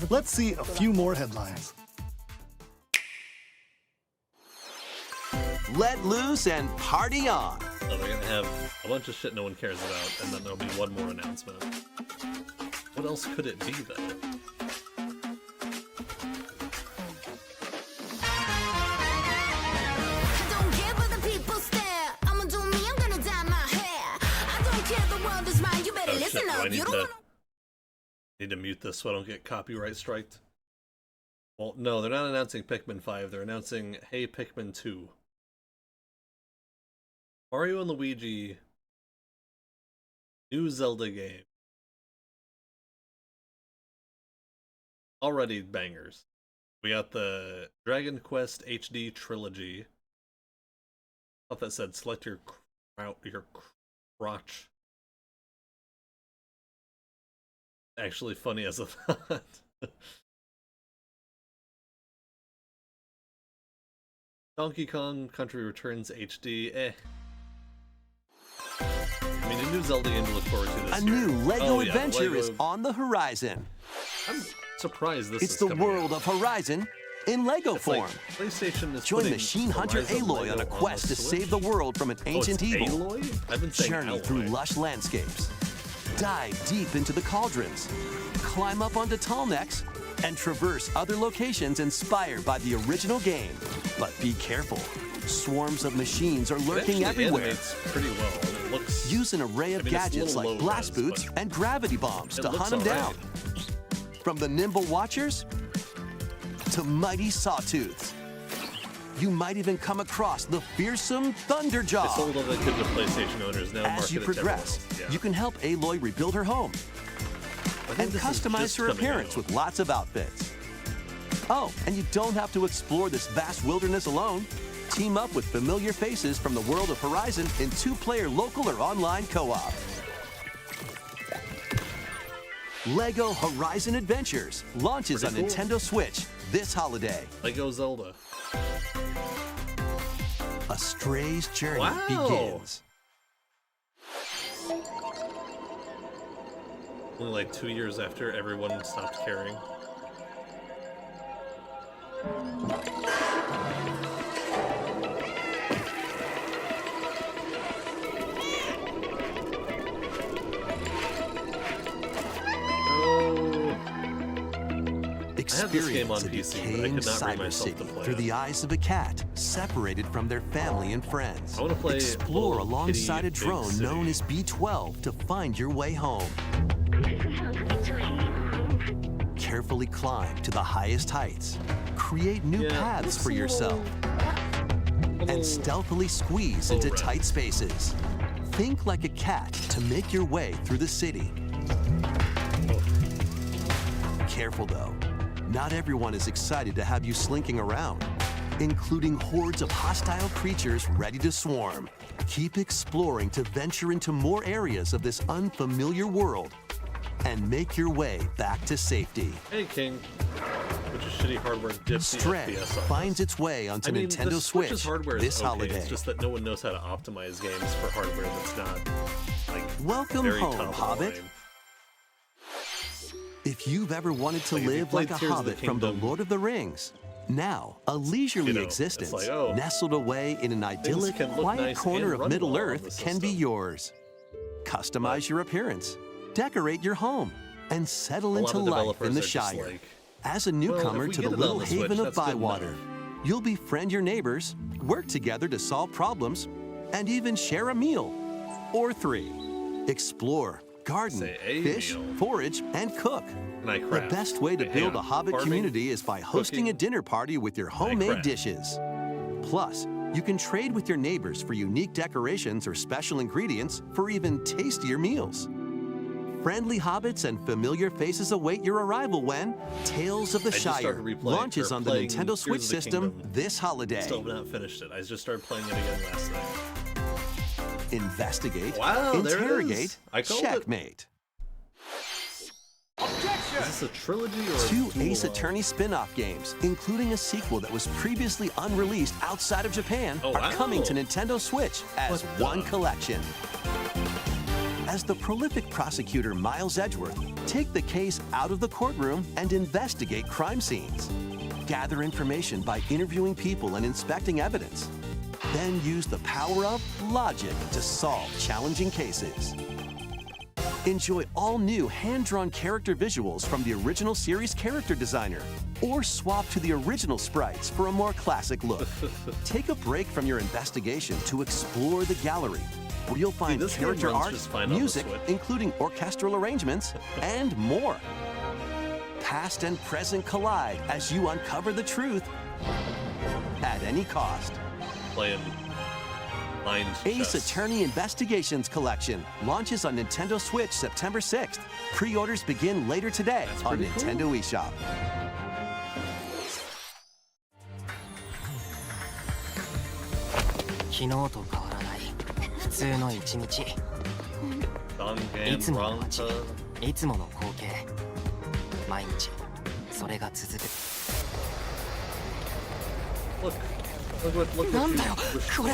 Let's see a few more headlines. Let loose and party on. So they're gonna have a bunch of shit no one cares about, and then there'll be one more announcement. What else could it be, then? Need to mute this so I don't get copyright striked. Well, no, they're not announcing Pikmin 5. They're announcing Hey Pikmin 2. Mario and Luigi new Zelda game. Already bangers. We got the Dragon Quest HD trilogy. I thought that said select your crotch. Actually funny as a thought. Donkey Kong Country Returns HD, eh. I mean, a new Zelda game to look forward to this year. A new Lego adventure is on the horizon. I'm surprised this is coming. It's the world of Horizon in Lego form. Like PlayStation is Join Machine Hunter Aloy on a quest to save the world from an ancient evil. Aloy? I've been saying Journey Alloy. through lush landscapes. Dive deep into the cauldrons. Climb up onto tall necks and traverse other locations inspired by the original game. But be careful. Swarms of machines are lurking everywhere. Pretty well, and it looks, use an array of gadgets like blast boots and gravity bombs to hunt them down. From the nimble watchers to mighty sawtooths. You might even come across the fearsome Thunderjaw. It's sold all the kids of PlayStation owners now. As you progress, you can help Aloy rebuild her home and customize her appearance with lots of outfits. Oh, and you don't have to explore this vast wilderness alone. Team up with familiar faces from the world of Horizon in 2-player local or online co-op. LEGO Horizon Adventures launches on Nintendo Switch this holiday. LEGO Zelda. A Stray's journey begins. Only like 2 years after everyone stopped caring. Experience a decaying cyber city through the eyes of a cat separated from their family and friends. I want to play Explore alongside a drone known as B-12 to find your way home. Carefully climb to the highest heights. Create new paths for yourself. And stealthily squeeze into tight spaces. Think like a cat to make your way through the city. Careful though. Not everyone is excited to have you slinking around, including hordes of hostile creatures ready to swarm. Keep exploring to venture into more areas of this unfamiliar world and make your way back to safety. Hey, King. Which is shitty hardware dips the Stray FPS on finds its way onto Nintendo Switch hardware this holiday. It's just that no one knows how to optimize games for hardware that's not like Welcome very home, top of the Hobbit. line. If you've ever wanted to live like a hobbit from the Lord of the Rings, now a leisurely existence nestled away in an idyllic, quiet corner of Middle-earth can be yours. Customize your appearance, decorate your home, and settle into life in the Shire. As a newcomer to the little haven of Bywater, you'll befriend your neighbors, work together to solve problems, and even share a meal or 3. Explore, garden, fish, forage, and cook. The best way to build a Hobbit community is by hosting a dinner party with your homemade dishes. Plus, you can trade with your neighbors for unique decorations or special ingredients for even tastier meals. Friendly hobbits and familiar faces await your arrival when Tales of the Shire launches on the Nintendo Switch system this holiday. Still have not finished it. I just started playing it again last night. Investigate, there it interrogate, is. I called checkmate. Is this a trilogy or a 2 dual? Ace Attorney spin-off games, including a sequel that was previously unreleased outside of Japan, are coming to Nintendo Switch as one collection. As the prolific prosecutor Miles Edgeworth, take the case out of the courtroom and investigate crime scenes. Gather information by interviewing people and inspecting evidence. Then use the power of logic to solve challenging cases. Enjoy all new hand-drawn character visuals from the original series character designer, or swap to the original sprites for a more classic look. Take a break from your investigation to explore the gallery, where you'll find character art, music, including orchestral arrangements, and more. Past and present collide as you uncover the truth at any cost. Playing Ace Attorney Investigations Collection launches on Nintendo Switch September 6th. Pre-orders begin later today on Nintendo eShop. Look what you wish for.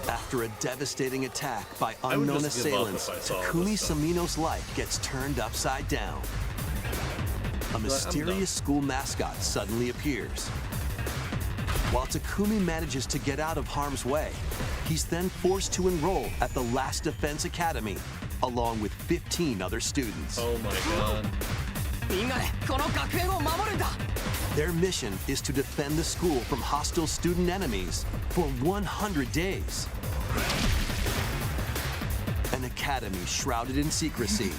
After a devastating attack by unknown assailants, Takumi Samino's life gets turned upside down. A mysterious school mascot suddenly appears. While Takumi manages to get out of harm's way, he's then forced to enroll at the Last Defense Academy, along with 15 other students. Oh my god. Their mission is to defend the school from hostile student enemies for 100 days. An academy shrouded in secrecy.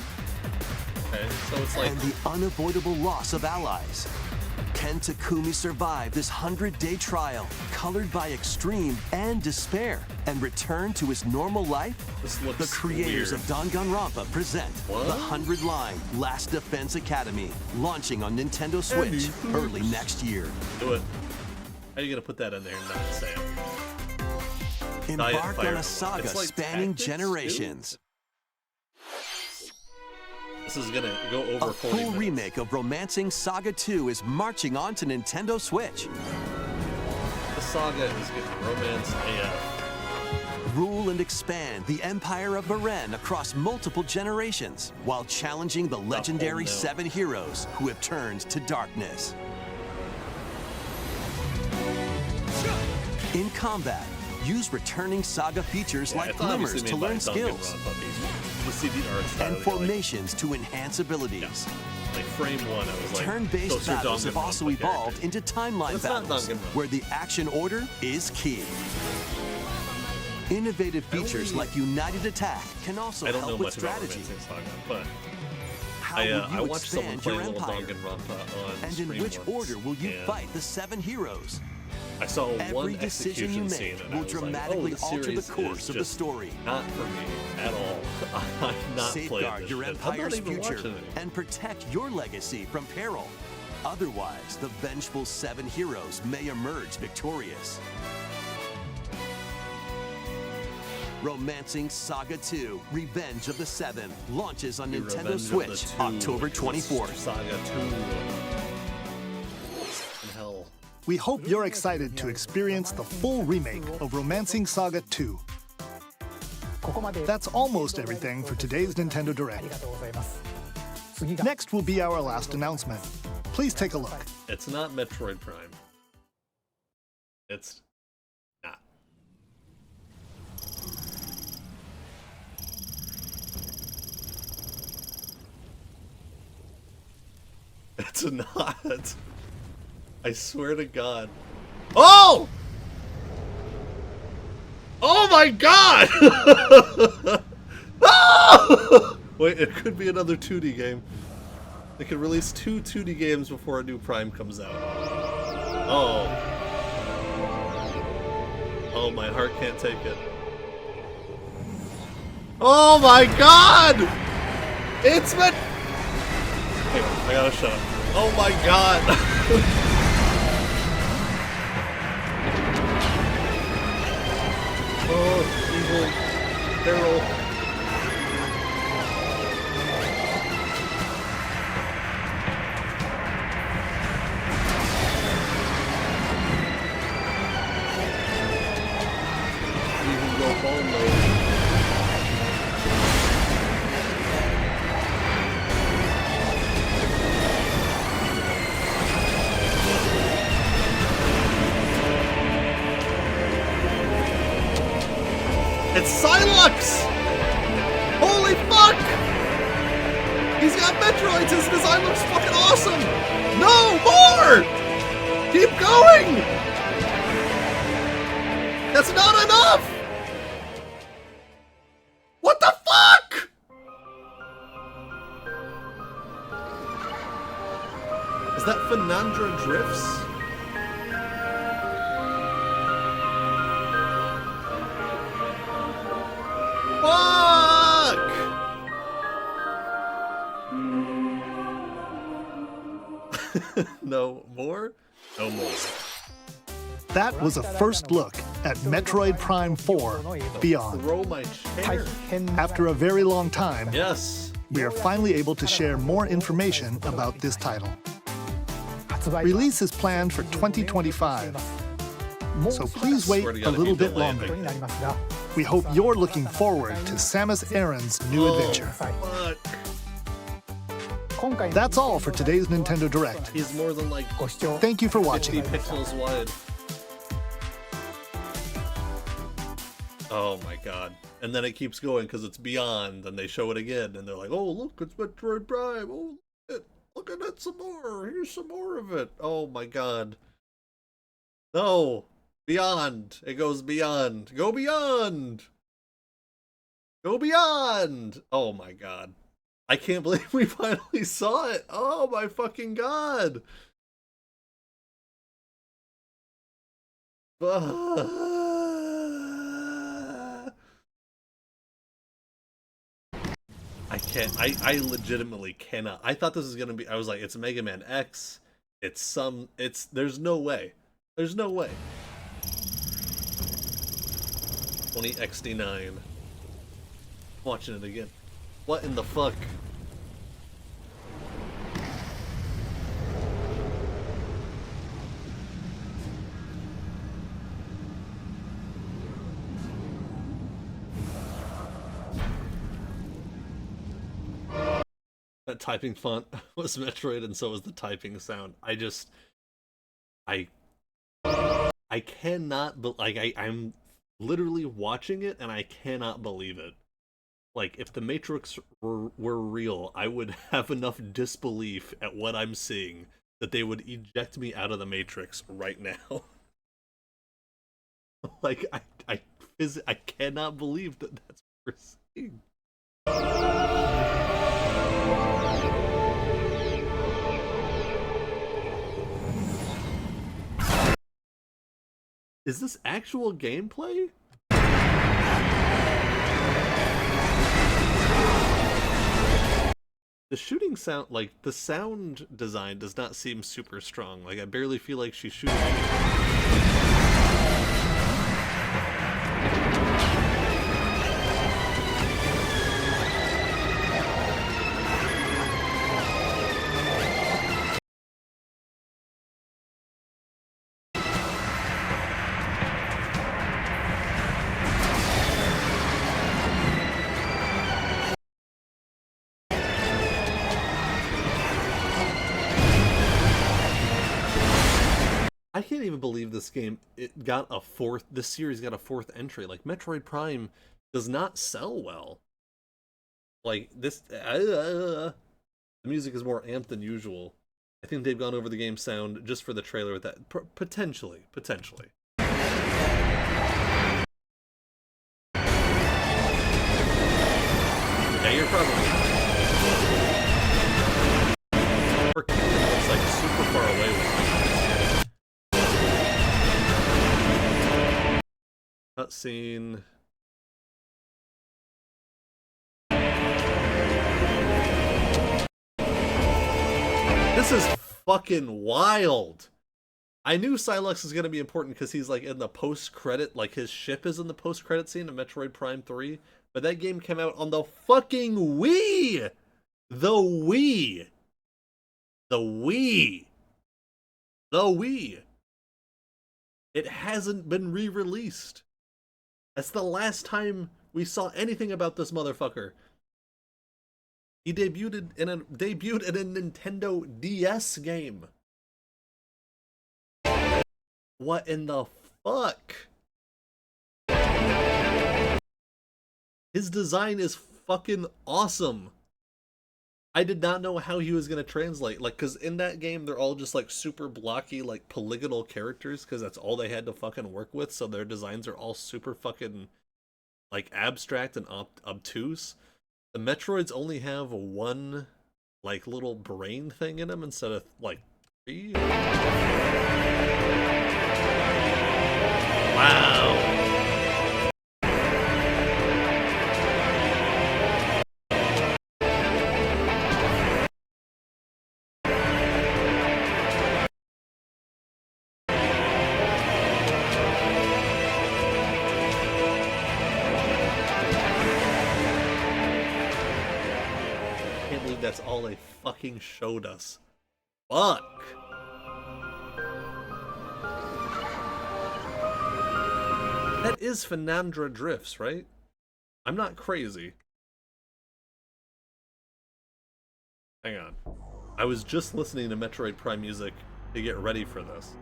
Okay, so it's like... And the unavoidable loss of allies. Can Takumi survive this 100-day trial, colored by extreme and despair, and return to his normal life? The creators of Danganronpa present the 100-line Last Defense Academy, launching on Nintendo Switch early next year. Do it. How are you gonna put that in there and not say it? Embark on a saga spanning generations. Too? This is gonna go over 40 minutes. A full remake of Romancing Saga 2 is marching on to Nintendo Switch. The saga is getting romance AF. Rule and expand the Empire of Baren across multiple generations, while challenging the legendary 7 heroes who have turned to darkness. In combat, use returning saga features like glimmers to learn skills, and formations to enhance abilities. Like frame 1, I was like, turn-based battles have also evolved into timeline battles, where the action order is key. Innovative features like United Attack can also help with strategy. How will you expand your empire? And in which order will you fight the 7 heroes? I saw Every decision you make will dramatically alter the course of the story. Not for me at all. I'm not Safeguard your empire's future and protect your legacy from peril. Otherwise, the vengeful 7 heroes may emerge victorious. Romancing Saga 2: Revenge of the 7 launches on Nintendo Switch October 24th. Saga 2. Hell. We hope you're excited to experience the full remake of Romancing Saga 2. That's almost everything for today's Nintendo Direct. Next will be our last announcement. Please take a look. It's not Metroid Prime. It's not. It's not. I swear to God. Oh! Oh my God! Oh! Wait, it could be another 2D game. They could release 2 2D games before a new Prime comes out. Oh. Oh, my heart can't take it. Oh my God! It's meant. Hang on, I gotta shut up. Oh my God! Oh, evil Harold. Evil go bone mode. It's Psylocke! Holy fuck! He's got Metroids, his design looks fucking awesome! No, more! Keep going! That's not enough! What the fuck?! Is that Fenandra Drifts? Fuck! No more? No more. That was a first look at Metroid Prime 4 Beyond. Throw my chair. After a very long time, Yes. we are finally able to share more information about this title. Release is planned for 2025, so please wait a little bit longer. We hope you're looking forward to Samus Aran's new adventure. Fuck. That's all for today's Nintendo Direct. He's more than like Thank you for 50 watching. pixels wide. Oh my God. And then it keeps going because it's Beyond, and they show it again, and they're like, oh, look, it's Metroid Prime. Oh, look at it some more. Here's some more of it. Oh my God. No. Beyond. It goes beyond. Go beyond. Go beyond. Oh my God. I can't believe we finally saw it. Oh my fucking God. I can't. I legitimately cannot. I thought this was gonna be. I was like, it's Mega Man X. It's some. It's. There's no way. There's no way. 20XD9. Watching it again. What in the fuck? That typing font was Metroid, and so was the typing sound. I cannot, but like I'm literally watching it, and I cannot believe it. Like, if the Matrix were real, I would have enough disbelief at what I'm seeing that they would eject me out of the Matrix right now. Like, I cannot believe that that's what we're seeing. Is this actual gameplay? The shooting sound, like, the sound design does not seem super strong. Like, I barely feel like she's shooting anything. I can't even believe this game, this series got a fourth entry. Like, Metroid Prime does not sell well. Like, this, the music is more amped than usual. I think they've gone over the game sound just for the trailer with that. Potentially. Yeah, you're probably it's like super far away with me. Cutscene. This is fucking wild. I knew Silex was gonna be important because he's like in the post-credit, like his ship is in the post-credit scene of Metroid Prime 3, but that game came out on the fucking Wii! The Wii! It hasn't been re-released. That's the last time we saw anything about this motherfucker. He debuted in a Nintendo DS game. What in the fuck? His design is fucking awesome. I did not know how he was going to translate. Like, because in that game, they're all just, like, super blocky, like, polygonal characters, because that's all they had to fucking work with, so their designs are all super fucking, like, abstract and obtuse. The Metroids only have one, like, little brain thing in them instead of, like, 3. Wow. That's all they fucking showed us. Fuck. That is Phanandra Drifts, right? I'm not crazy. Hang on. I was just listening to Metroid Prime music to get ready for this.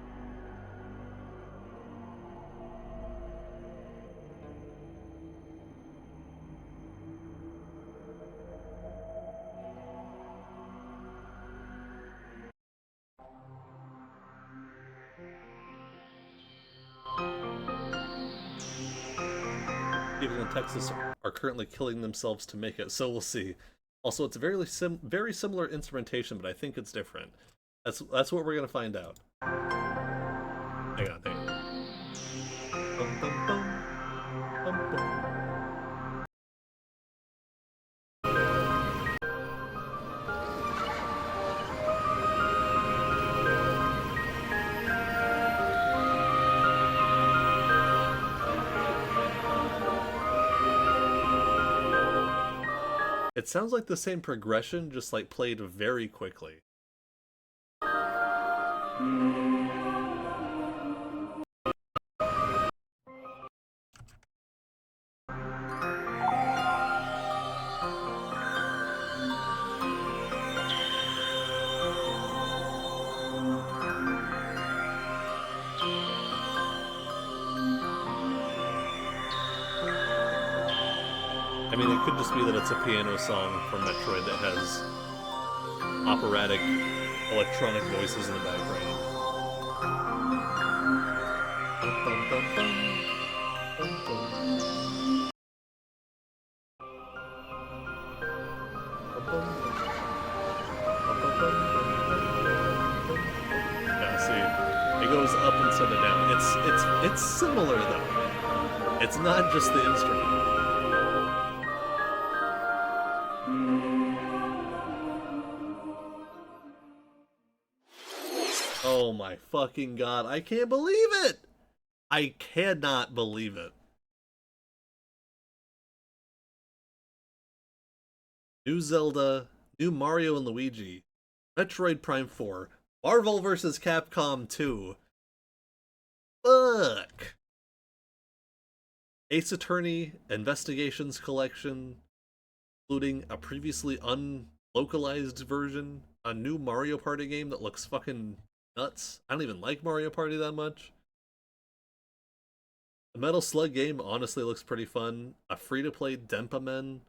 People in Texas are currently killing themselves to make it, so we'll see. Also, it's very similar instrumentation, but I think it's different. That's what we're gonna find out. Hang on. It sounds like the same progression, just like played very quickly. I mean, it could just be that it's a piano song from Metroid that has operatic electronic voices in the background. Yeah, see, it goes up instead of down. It's similar though. It's not just the instrument. Oh my fucking god, I can't believe it! I cannot believe it. New Zelda, new Mario and Luigi, Metroid Prime 4, Marvel vs. Capcom 2. Fuck! Ace Attorney Investigations Collection, including a previously unlocalized version, a new Mario Party game that looks fucking nuts. I don't even like Mario Party that much. The Metal Slug game honestly looks pretty fun. A free-to-play Denpa Men.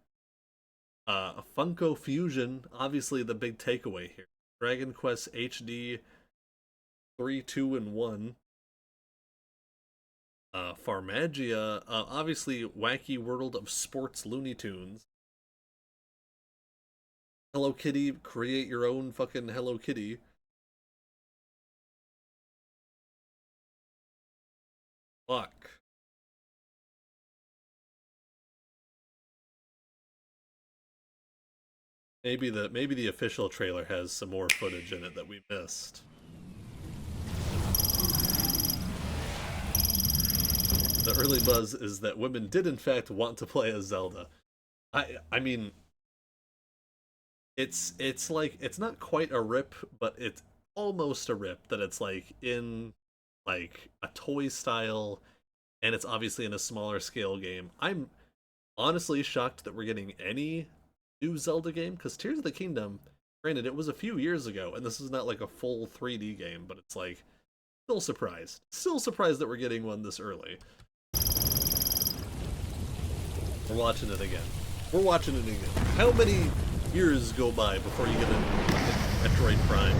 A Funko Fusion, obviously the big takeaway here. Dragon Quest HD 3, 2, and 1. Farmagia, obviously Wacky World of Sports Looney Tunes. Hello Kitty, create your own fucking Hello Kitty. Fuck. Maybe the official trailer has some more footage in it that we missed. The early buzz is that women did in fact want to play as Zelda. I mean, it's like, it's not quite a rip, but it's almost a rip that it's like in like a toy style, and it's obviously in a smaller scale game. I'm honestly shocked that we're getting any new Zelda game, because Tears of the Kingdom, granted it was a few years ago, and this is not like a full 3D game, but it's like, still surprised that we're getting one this early. We're watching it again. How many years go by before you get a Metroid Prime?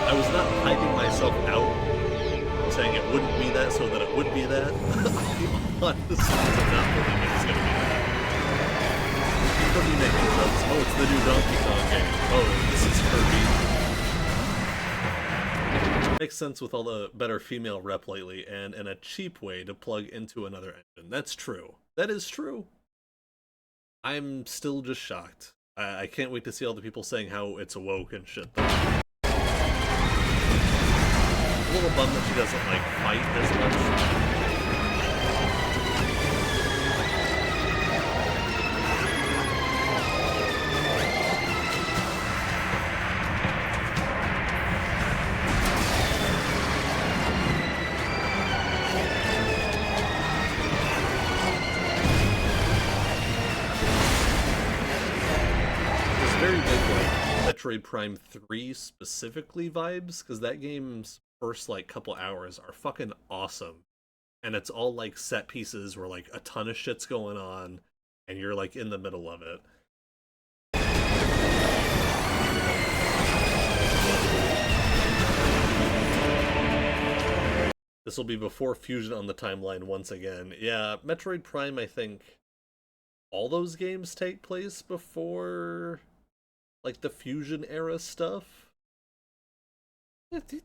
I was not hyping myself out, saying it wouldn't be that so that it would be that. I honestly did not believe it was going to be that. Kirby making jokes. Oh, it's the new Donkey Kong game. Oh, this is Kirby. Makes sense with all the better female rep lately, and in a cheap way to plug into another engine. That's true. That is true. I'm still just shocked. I can't wait to see all the people saying how it's woke and shit, though. A little bummed that she doesn't, like, fight as much. Metroid Prime 3 specifically vibes, because that game's first like couple hours are fucking awesome, and it's all like set pieces where like a ton of shit's going on and you're like in the middle of it. This will be before Fusion on the timeline once again. Yeah, Metroid Prime, I think all those games take place before like the Fusion era stuff. It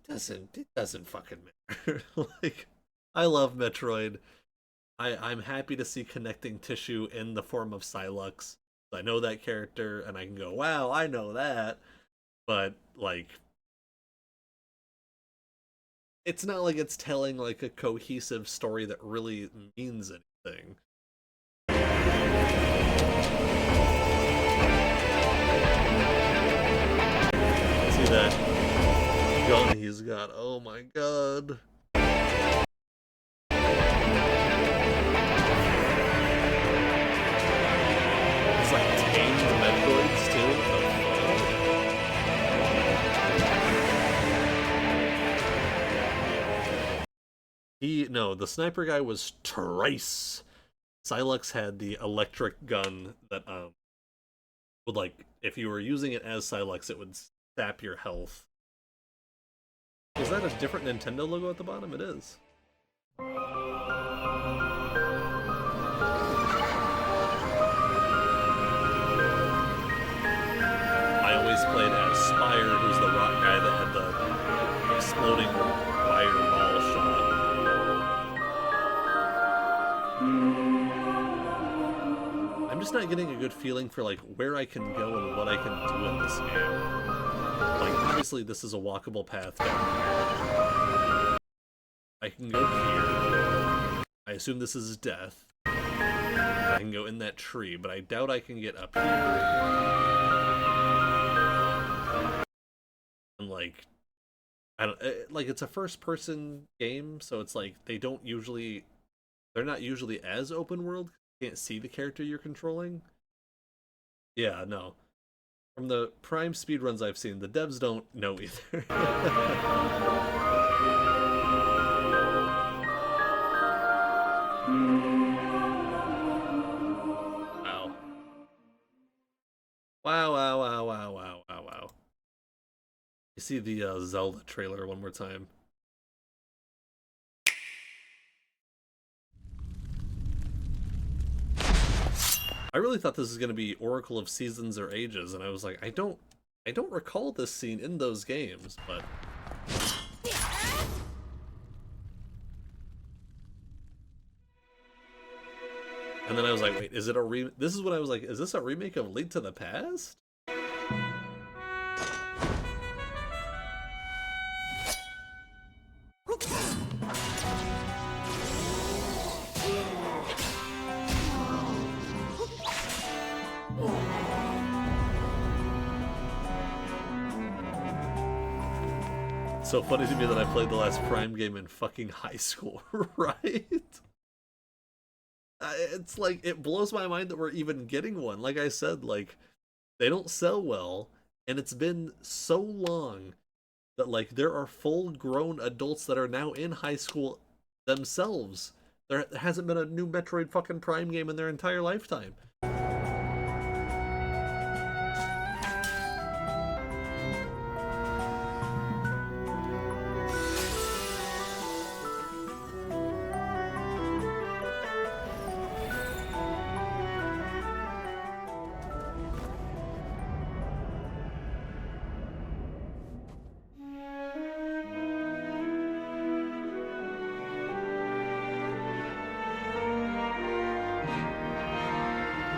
doesn't fucking matter. Like, I love Metroid. I'm happy to see connecting tissue in the form of Sylux. I know that character and I can go, wow, I know that. but like it's not like it's telling like a cohesive story that really means anything. See that gun he's got, oh my god. It's like tamed Metroids too. No, the sniper guy was Trace. Silex had the electric gun that would, like, if you were using it as Silex, it would sap your health. Is that a different Nintendo logo at the bottom? It is. I always played as Spire, who's the rock guy that had the exploding fireball shot. I'm just not getting a good feeling for like where I can go and what I can do in this game. Like, obviously this is a walkable path down here. I can go here. I assume this is death. I can go in that tree, but I doubt I can get up here. And like, I don't like, it's a first-person game, so it's like they're not usually as open world. You can't see the character you're controlling. Yeah, no. From the Prime speedruns I've seen, the devs don't know either. Wow. Wow, wow, wow, wow, wow, wow, wow. You see the Zelda trailer one more time. I really thought this was going to be Oracle of Seasons or Ages, and I was like, I don't recall this scene in those games, but and then I was like, wait, is it a this is what I was like, is this a remake of Link to the Past? So funny to me that I played the last Prime game in fucking high school, right? It's like, it blows my mind that we're even getting one. Like I said, like, they don't sell well, and it's been so long that, like, there are full-grown adults that are now in high school themselves. There hasn't been a new Metroid fucking Prime game in their entire lifetime.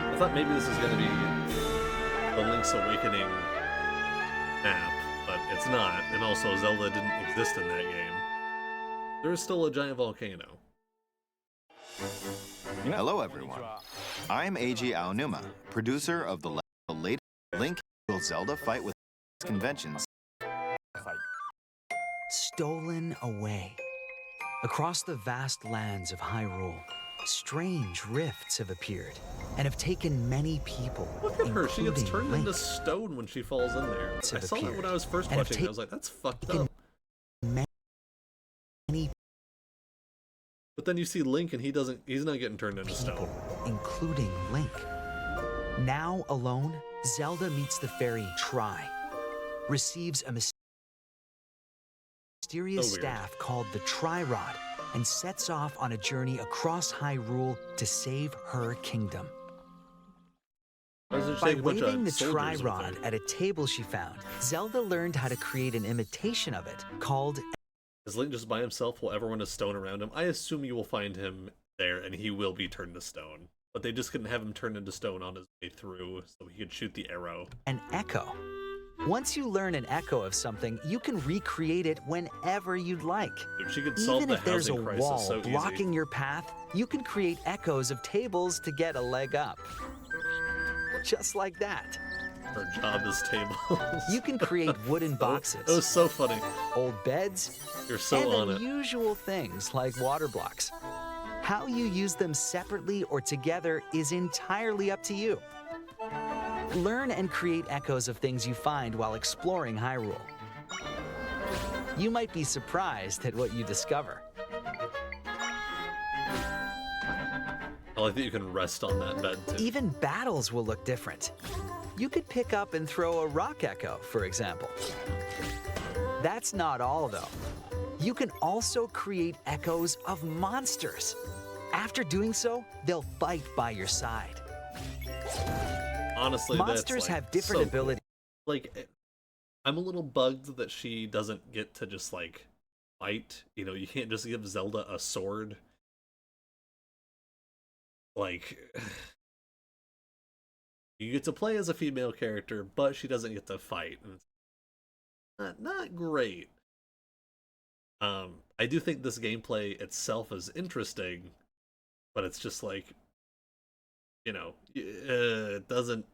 I thought maybe this is going to be the Link's Awakening map, but it's not, and also Zelda didn't exist in that game. There is still a giant volcano. Hello everyone, I'm Eiji Aonuma, producer of the latest Link Zelda Fight with Conventions. Stolen away. Across the vast lands of Hyrule, strange rifts have appeared and have taken many people. Look at her, she gets turned into stone when she falls in there. I saw that when I was first watching it, I was like, that's fucked up. But then you see Link and he's not getting turned into stone. Including Link. Now alone, Zelda meets the fairy Tri, receives a mysterious staff called the Tri-Rod, and sets off on a journey across Hyrule to save her kingdom. By waving the Tri-Rod at a table she found, Zelda learned how to create an imitation of it, called... Is Link just by himself while everyone is stone around him? I assume you will find him there, and he will be turned to stone. But they just couldn't have him turned into stone on his way through, so he could shoot the arrow. An echo. Once you learn an echo of something, you can recreate it whenever you'd like. If she could solve Even the if there's a housing crisis wall so blocking easy. your path, you can create echoes of tables to get a leg up. Just like that. Her job is tables. You can create wooden boxes. It was so funny. Old beds. You're so on and it. unusual things like water blocks. How you use them separately or together is entirely up to you. Learn and create echoes of things you find while exploring Hyrule. You might be surprised at what you discover. I like that you can rest on that bed too. Even battles will look different. You could pick up and throw a rock echo, for example. That's not all, though. You can also create echoes of monsters. After doing so, they'll fight by your side. Honestly, monsters that's, like, have different so abilities. Cool. Like, I'm a little bugged that she doesn't get to just like fight. You know, you can't just give Zelda a sword. Like, you get to play as a female character, but she doesn't get to fight. And it's not great. I do think this gameplay itself is interesting, but it's just like, you know, it doesn't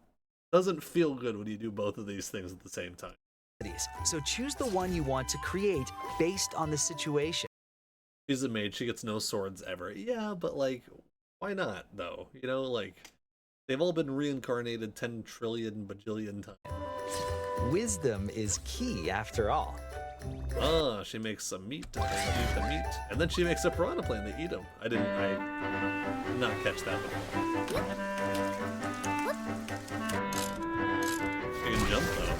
feel good when you do both of these things at the same time. So choose the one you want to create based on the situation. She's a mage, she gets no swords ever. Yeah, but like, why not though? You know, like, they've all been reincarnated 10 trillion bajillion times. Wisdom is key after all. Ah, she makes some meat and they eat the meat. And then she makes a piranha plant and they eat them. I did not catch that one. She can jump though.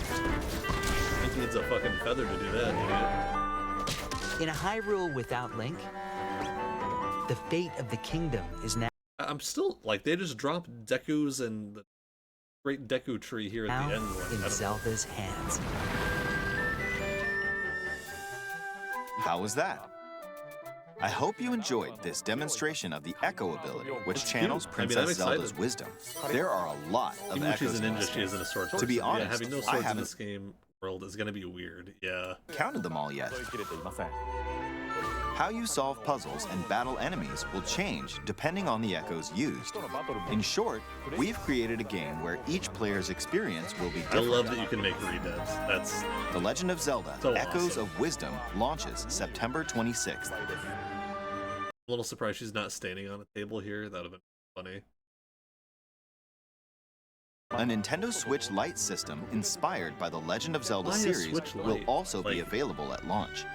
He needs a fucking feather to do that, idiot. In a Hyrule without Link, the fate of the kingdom is now. I'm still, like, they just dropped Deku's and the great Deku tree here at the end. Like, in Zelda's hands. How was that? I hope you enjoyed this demonstration of the Echo ability, which channels Princess Zelda's wisdom. There are a lot of even if she's echoes a in ninja, this she isn't a sword. To be honest, yeah, having no I swords in haven't this game world is gonna be weird. Yeah. counted them all yet. How you solve puzzles and battle enemies will change depending on the echoes used. In short, we've created a game where each player's experience will be I different. love that you can make redubs. That's The Legend of Zelda so Echoes awesome. of Wisdom launches September 26th. a little surprised she's not standing on a table here. That would have been funny. A Nintendo Switch Lite system inspired by the Legend of Zelda Why a series Switch will Lite? also be Like- available at launch.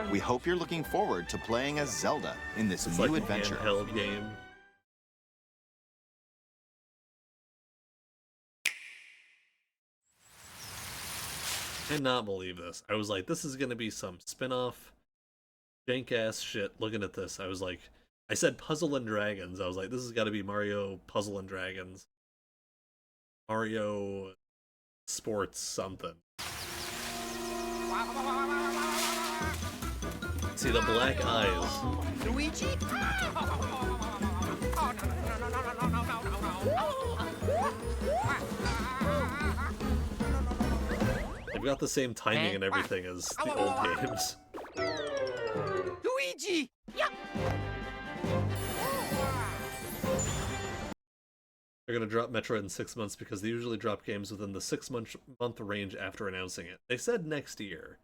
We hope you're looking forward to playing as Zelda in this It's new like adventure. an handheld game. I cannot believe this. I was like, this is gonna be some spin-off jank ass shit. Looking at this, I was like, I said Puzzle and Dragons. I was like, this has got to be Mario Puzzle and Dragons. Mario Sports something. See the black eyes. Luigi? They've got the same timing and everything as the old games. Luigi! Yeah. They're gonna drop Metroid in 6 months because they usually drop games within the 6-month range after announcing it. They said next year.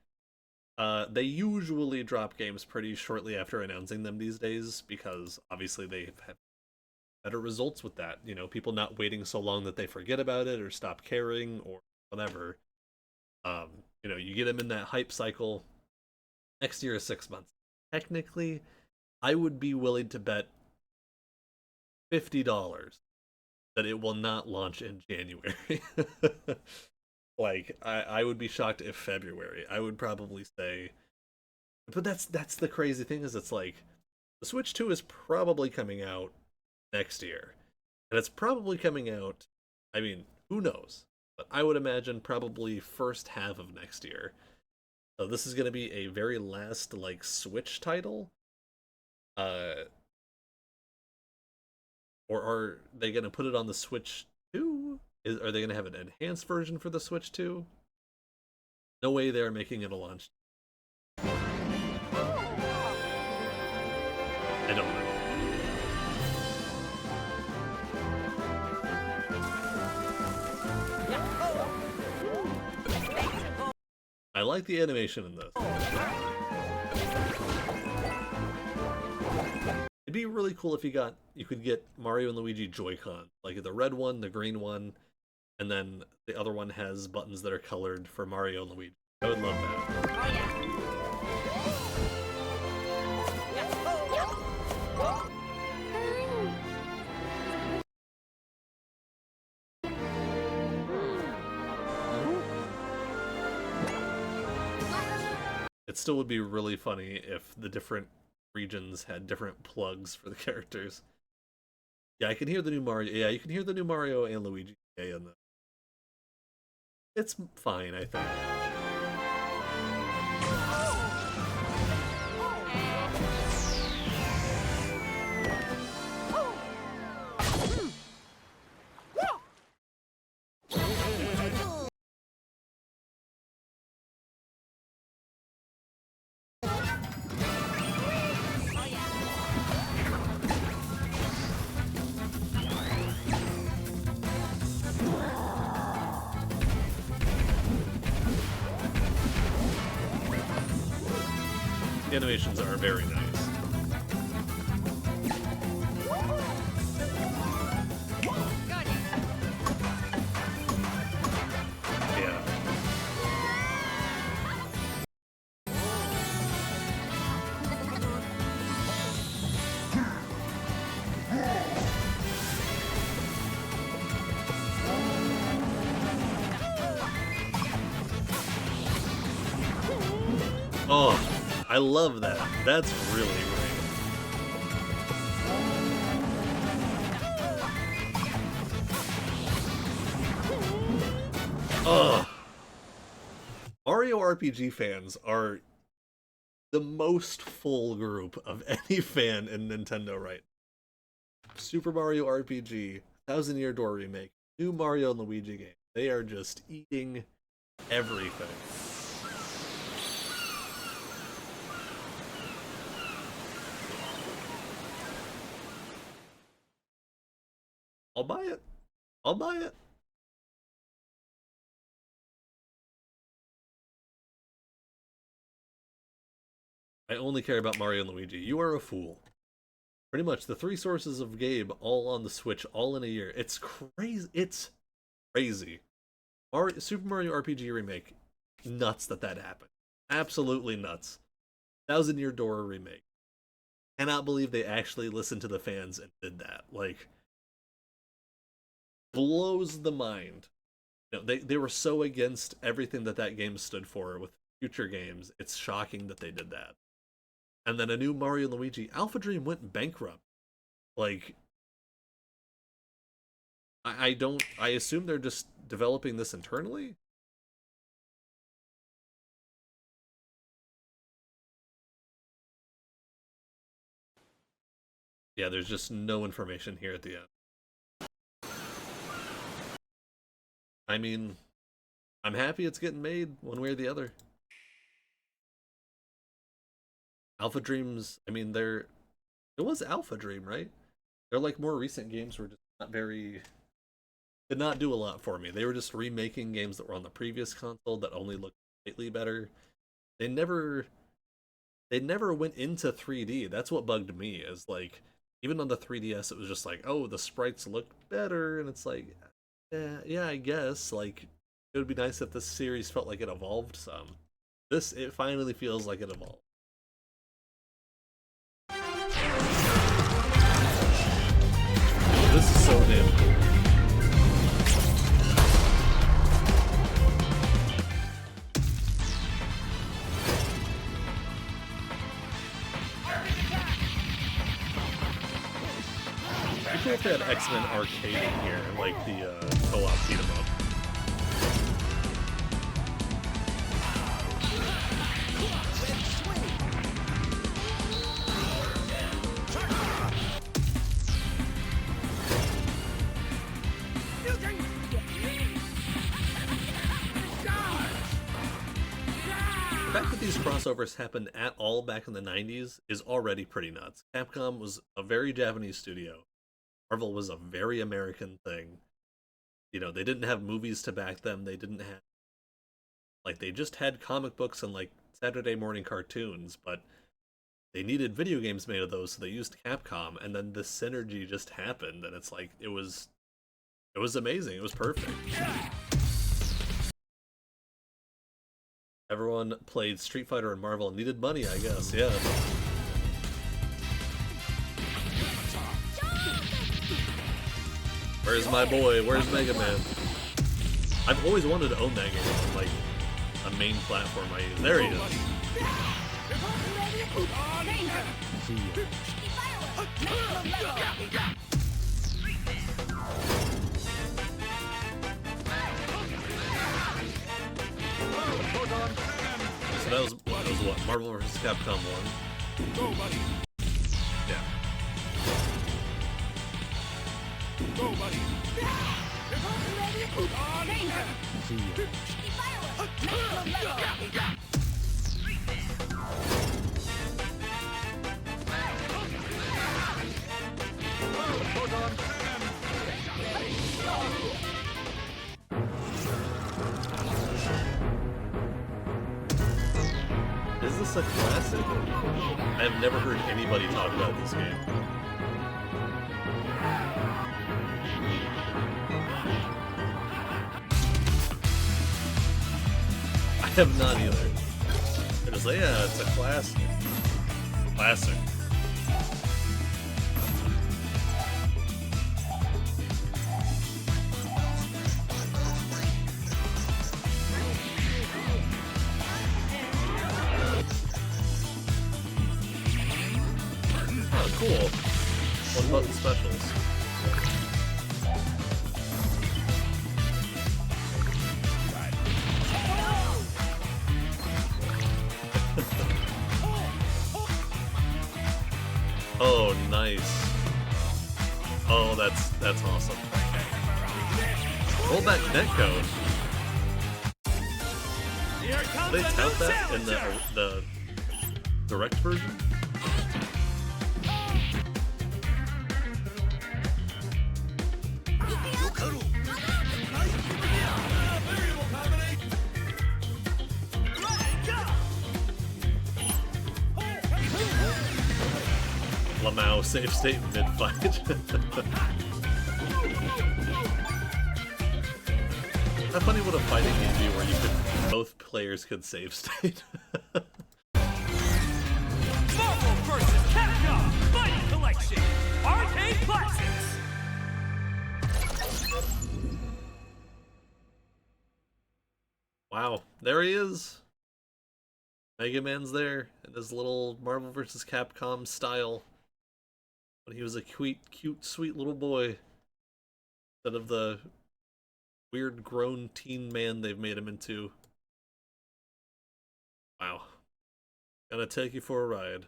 They usually drop games pretty shortly after announcing them these days because obviously they have better results with that. You know, people not waiting so long that they forget about it or stop caring or whatever. You know, you get them in that hype cycle. Next year is 6 months. Technically, I would be willing to bet $50 that it will not launch in January. Like, I would be shocked if February. I would probably say, but that's the crazy thing is it's like the Switch 2 is probably coming out next year, and it's probably coming out. I mean, who knows? But I would imagine probably first half of next year. So this is going to be a very last like Switch title. Or are they going to put it on the Switch 2? Are they going to have an enhanced version for the Switch 2? No way they're making it a launch. I don't know. I like the animation in this. It'd be really cool if you could get Mario and Luigi Joy-Con, like the red one, the green one, and then the other one has buttons that are colored for Mario and Luigi. I would love that. It still would be really funny if the different regions had different plugs for the characters. Yeah, I can hear the new Mario. Yeah, you can hear the new Mario and Luigi. And it's fine, I think. The animations are very nice. Yeah. Oh, I love that. That's really great. Oh, Mario RPG fans are the most full group of any fan in Nintendo right now. Super Mario RPG, Thousand Year Door remake, new Mario and Luigi game. They are just eating everything. I'll buy it. I'll buy it. I only care about Mario and Luigi. You are a fool. Pretty much the 3 sources of Gabe all on the Switch, all in a year. It's crazy. It's crazy. Super Mario RPG remake. Nuts that happened. Absolutely nuts. Thousand Year Door remake. Cannot believe they actually listened to the fans and did that. Like, blows the mind. You know, they were so against everything that game stood for with future games. It's shocking that they did that. And then a new Mario and Luigi. Alpha Dream went bankrupt. Like, I assume they're just developing this internally? Yeah, there's just no information here at the end. I mean, I'm happy it's getting made one way or the other. Alpha Dreams, I mean, it was Alpha Dream, right? They're like more recent games were just not very, did not do a lot for me. They were just remaking games that were on the previous console that only looked slightly better. They never went into 3D. That's what bugged me, is like, even on the 3DS, it was just like, oh, the sprites look better, and it's like, yeah, I guess, like, it would be nice if this series felt like it evolved some. It finally feels like it evolved. This is so damn cool. It'd be cool if they had X-Men Arcade in here, like the co-op beat 'em up. these crossovers happened at all back in the 90s is already pretty nuts. Capcom was a very Japanese studio. Marvel was a very American thing. You know, they didn't have movies to back them. They didn't have... Like, they just had comic books and, like, Saturday morning cartoons, but they needed video games made of those, so they used Capcom, and then the synergy just happened, and it's like, it was amazing. It was perfect. Everyone played Street Fighter and Marvel and needed money, I guess, yeah. Where's my boy? Where's Mega Man? I've always wanted to own that game on, like, a main platform I use. There he is. So that was what? Marvel vs. Capcom 1? Yeah. Go, buddy. Is this a classic? I have never heard anybody talk about this game. I have not either. They're just like, yeah, it's a classic. Classic. Oh, cool. One button specials. Oh, nice. Oh, that's awesome. Roll back netcode. Did they tout that in the direct version? Lamau save state mid-fight. How funny would a fighting game be where you could both players could save state? Marvel vs. Capcom Fighting Collection Arcade Classics. Wow, there he is. Mega Man's there in his little Marvel vs. Capcom style. When he was a cute, sweet little boy. Instead of the weird grown teen man they've made him into. Wow. Gonna take you for a ride.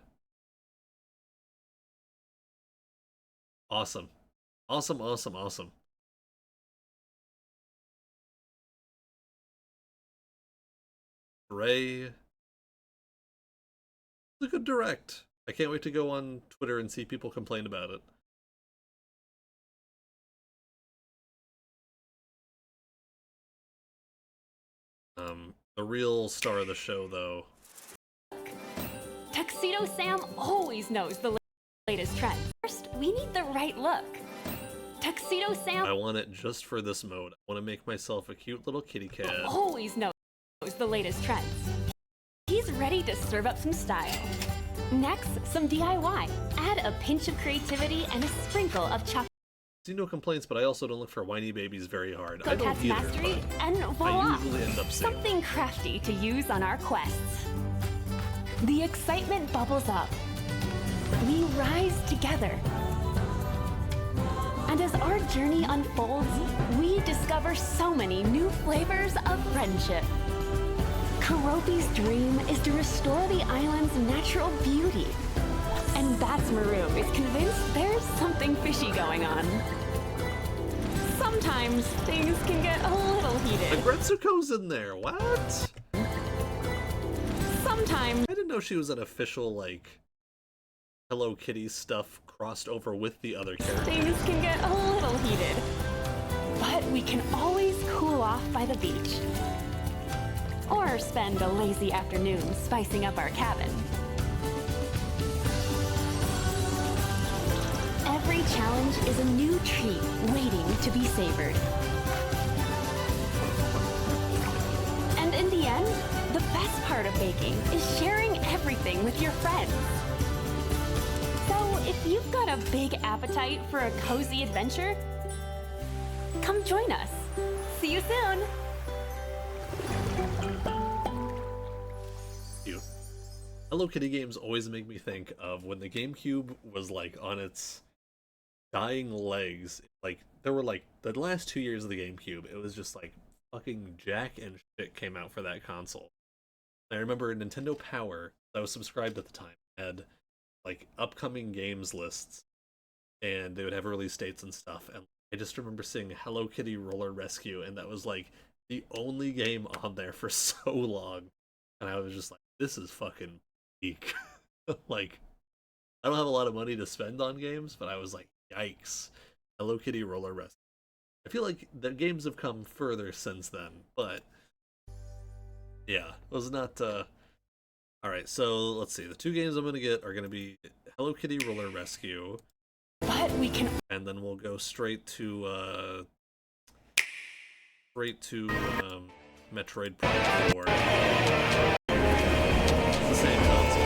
Awesome. Awesome, awesome, awesome. Ray. It's a good direct. I can't wait to go on Twitter and see people complain about it. The real star of the show, though. Tuxedo Sam always knows the latest trend. First, we need the right look. Tuxedo Sam... I want it just for this mode. I want to make myself a cute little kitty cat. Always knows the latest trends. He's ready to serve up some style. Next, some DIY. Add a pinch of creativity and a sprinkle of chocolate. I see no complaints, but I also don't look for whiny babies very hard. I don't Cat's either, mastery, but and voila! I usually end up saying Something crafty to use on our quests. The excitement bubbles up. We rise together. And as our journey unfolds, we discover so many new flavors of friendship. Keroppi's dream is to restore the island's natural beauty. And Batsmaru is convinced there's something fishy going on. Sometimes things can get a little heated. Agretsuko's in there, what? Sometimes know she was an official, like, Hello Kitty stuff crossed over with the other characters. Things can get a little heated, but we can always cool off by the beach. Or spend a lazy afternoon spicing up our cabin. Every challenge is a new treat waiting to be savored. And in the end, the best part of baking is sharing everything with your friends. So if you've got a big appetite for a cozy adventure, come join us. See you soon! Hello Kitty games always make me think of when the GameCube was like on its dying legs. Like there were like the last 2 years of the GameCube, it was just like fucking jack and shit came out for that console. And I remember Nintendo Power, I was subscribed at the time, had like upcoming games lists, and they would have release dates and stuff. And I just remember seeing Hello Kitty Roller Rescue, and that was like the only game on there for so long. And I was just like, this is fucking peak. Like, I don't have a lot of money to spend on games, but I was like, yikes. Hello Kitty Roller Rescue. I feel like the games have come further since then, but yeah, it was not, Alright, so let's see. The two games I'm gonna get are gonna be Hello Kitty Roller Rescue. But we can... And then we'll go straight to, Metroid Prime 4. It's the same console.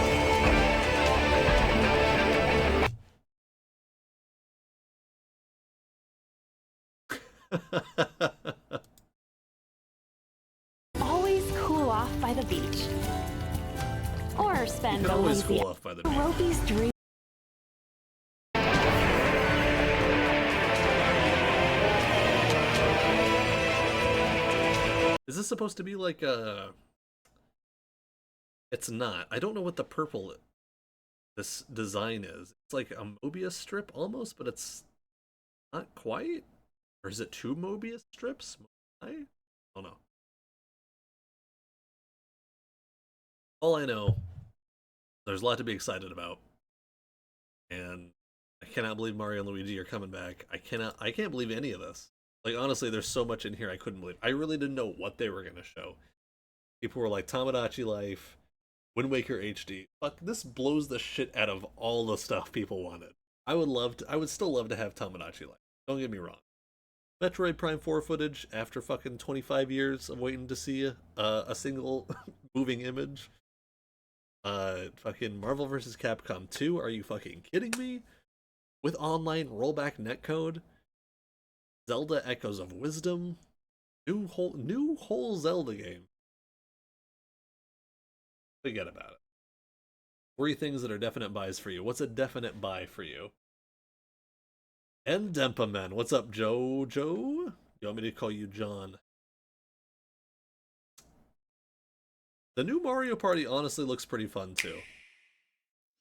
Always cool off by the beach. Or spend a always lazy... cool off by the beach. Ropey's dream... Is this supposed to be like a... It's not. I don't know what the purple this design is. It's like a Mobius strip almost, but it's not quite. Or is it two Mobius strips? I don't know. All I know, there's a lot to be excited about. And I cannot believe Mario and Luigi are coming back. I can't believe any of this. Like, honestly, there's so much in here I couldn't believe. I really didn't know what they were going to show. People were like, Tomodachi Life, Wind Waker HD. Fuck, this blows the shit out of all the stuff people wanted. I would still love to have Tomodachi Life. Don't get me wrong. Metroid Prime 4 footage after fucking 25 years of waiting to see a single moving image. Fucking Marvel vs. Capcom 2, are you fucking kidding me? With online rollback netcode? Zelda Echoes of Wisdom? New whole Zelda game. Forget about it. 3 things that are definite buys for you. What's a definite buy for you? And Dempaman. What's up, Joe? You want me to call you John? The new Mario Party honestly looks pretty fun too.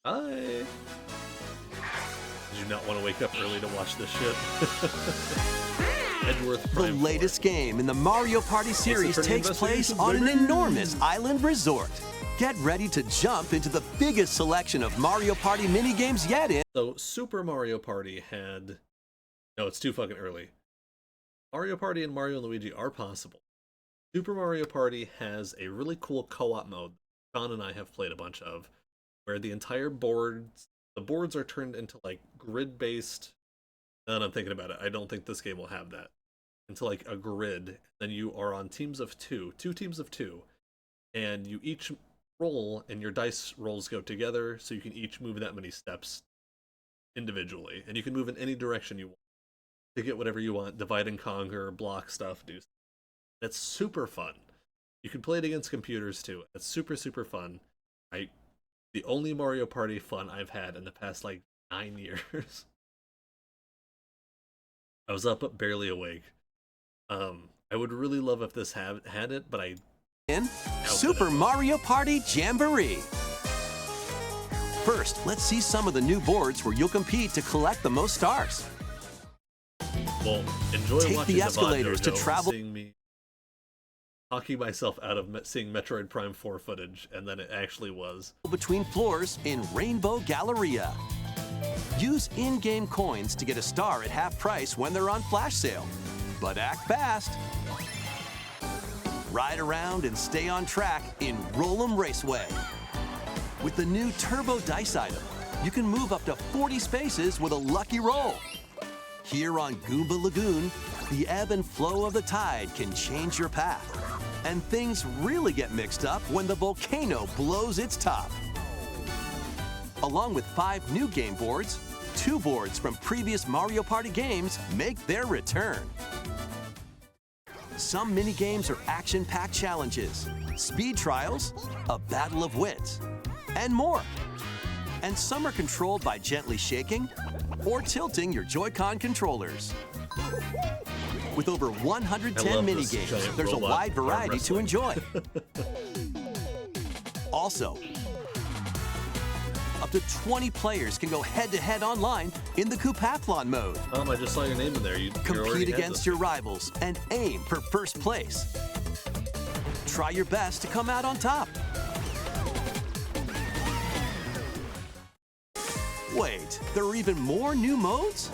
Hi. Did you not want to wake up early to watch this shit? Edgeworth Prime The latest game in the Mario Party series takes place on an enormous island resort. Get ready to jump into the biggest selection of Mario Party minigames yet in. So Super Mario Party had... No, it's too fucking early. Mario Party and Mario and Luigi are possible. Super Mario Party has a really cool co-op mode Sean and I have played a bunch of, where the entire the boards are turned into like grid-based. Now that I'm thinking about it, I don't think this game will have that. Into like a grid, then you are on teams of two teams of two, and you each roll, and your dice rolls go together, so you can each move that many steps individually, and you can move in any direction you want to get whatever you want, divide and conquer, block stuff, do stuff. That's super fun. You can play it against computers too. It's super, super fun. The only Mario Party fun I've had in the past like 9 years. I was up but barely awake. I would really love if this had it, but I... In Super Mario Party Jamboree. First, let's see some of the new boards where you'll compete to collect the most stars. Well, enjoy Take watching the escalators to travel. Seeing me talking myself out of seeing Metroid Prime 4 footage, and then it actually was. Between floors in Rainbow Galleria. Use in-game coins to get a star at half price when they're on flash sale. But act fast. Ride around and stay on track in Roll'em Raceway. With the new Turbo Dice item, you can move up to 40 spaces with a lucky roll. Here on Goomba Lagoon, the ebb and flow of the tide can change your path. And things really get mixed up when the volcano blows its top. Along with 5 new game boards, 2 boards from previous Mario Party games make their return. Some mini-games are action-packed challenges, speed trials, a battle of wits, and more. And some are controlled by gently shaking or tilting your Joy-Con controllers. With over 110 mini-games, there's a wide variety to enjoy. Also, up to 20 players can go head-to-head online in the Koopathlon mode. I just saw your name in there. Compete against your rivals and aim for first place. Try your best to come out on top. Wait, there are even more new modes?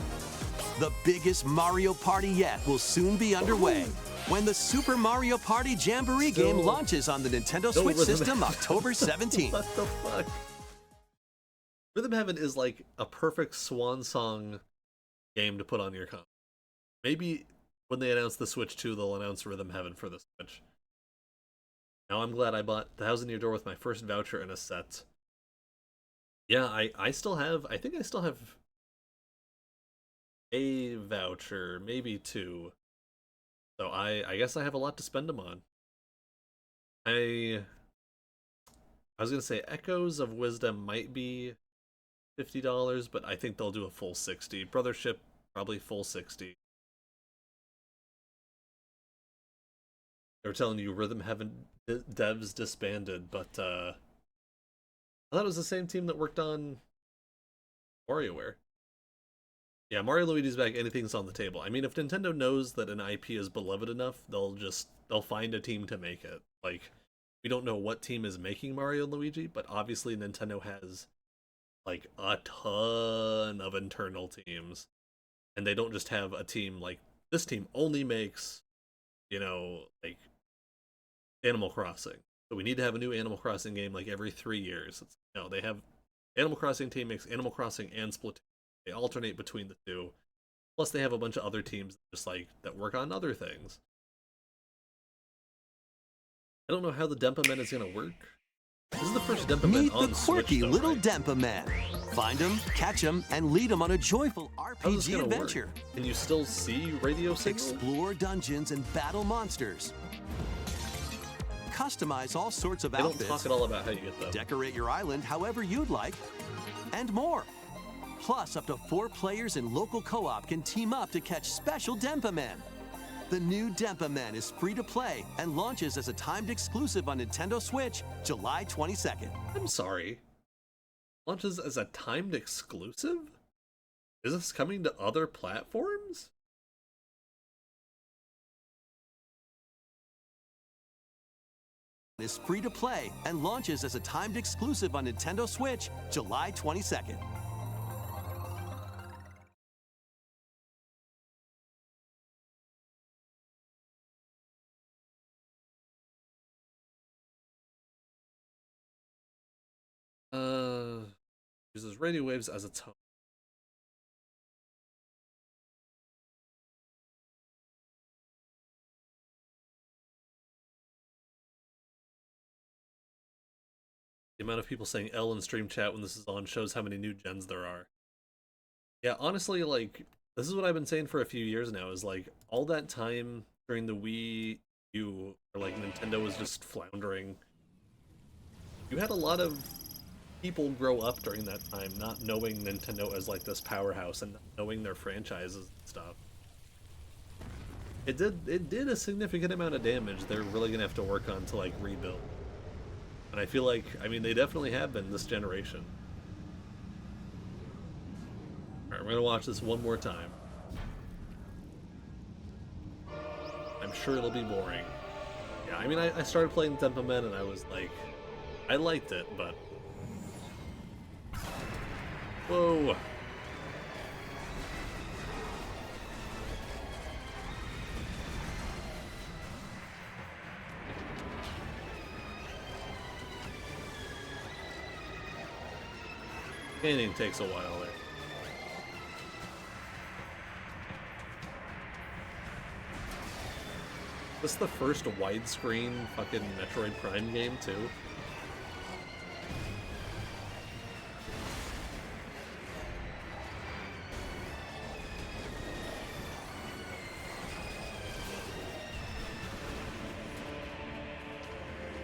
The biggest Mario Party yet will soon be underway when the Super Mario Party Jamboree game launches on the Nintendo Switch system October 17th. What the fuck? Rhythm Heaven is like a perfect swan song game to put on your console. Maybe when they announce the Switch 2, they'll announce Rhythm Heaven for the Switch. Now I'm glad I bought Thousand Year Door with my first voucher in a set. Yeah, I still have, I think I still have a voucher, maybe 2. So I guess I have a lot to spend them on. I was gonna say Echoes of Wisdom might be $50, but I think they'll do a full 60. Brothership, probably full 60. They were telling you Rhythm Heaven devs disbanded, but I thought it was the same team that worked on WarioWare. Yeah, Mario Luigi's back, anything's on the table. I mean, if Nintendo knows that an IP is beloved enough, they'll find a team to make it. Like, we don't know what team is making Mario and Luigi, but obviously Nintendo has like a ton of internal teams. And they don't just have a team like, this team only makes, you know, like Animal Crossing. So we need to have a new Animal Crossing game like every 3 years. No, they have Animal Crossing team makes Animal Crossing and Splatoon. They alternate between the two. Plus they have a bunch of other teams just like that work on other things. I don't know how the Denpa Men is gonna work. This is the first Denpa Men on Meet the Switch, quirky though, little right? Denpa Men. Find them, catch them, and lead them on a joyful RPG adventure. Can you still see radio signal? Explore dungeons and battle monsters. Customize all sorts of They don't outfits. talk at all about how you get them. Decorate your island however you'd like, and more. Plus, up to 4 players in local co-op can team up to catch special Denpa Men. The new Denpa Men is free to play and launches as a timed exclusive on Nintendo Switch July 22nd. I'm sorry. Launches as a timed exclusive? Is this coming to other platforms? Is free to play and launches as a timed exclusive on Nintendo Switch July 22nd. Uses radio waves as its home. The amount of people saying L in stream chat when this is on shows how many new gens there are. Yeah, honestly, like, this is what I've been saying for a few years now, is like, all that time during the Wii U, or like Nintendo was just floundering, you had a lot of people grow up during that time not knowing Nintendo as like this powerhouse and not knowing their franchises and stuff. It did a significant amount of damage they're really gonna have to work on to like rebuild. And I feel like, I mean, they definitely have been this generation. Alright, we're gonna watch this one more time. I'm sure it'll be boring. Yeah, I mean, I started playing Tempo Men and I was like, I liked it, but... Whoa! Painting takes a while there. This is the first widescreen fucking Metroid Prime game, too.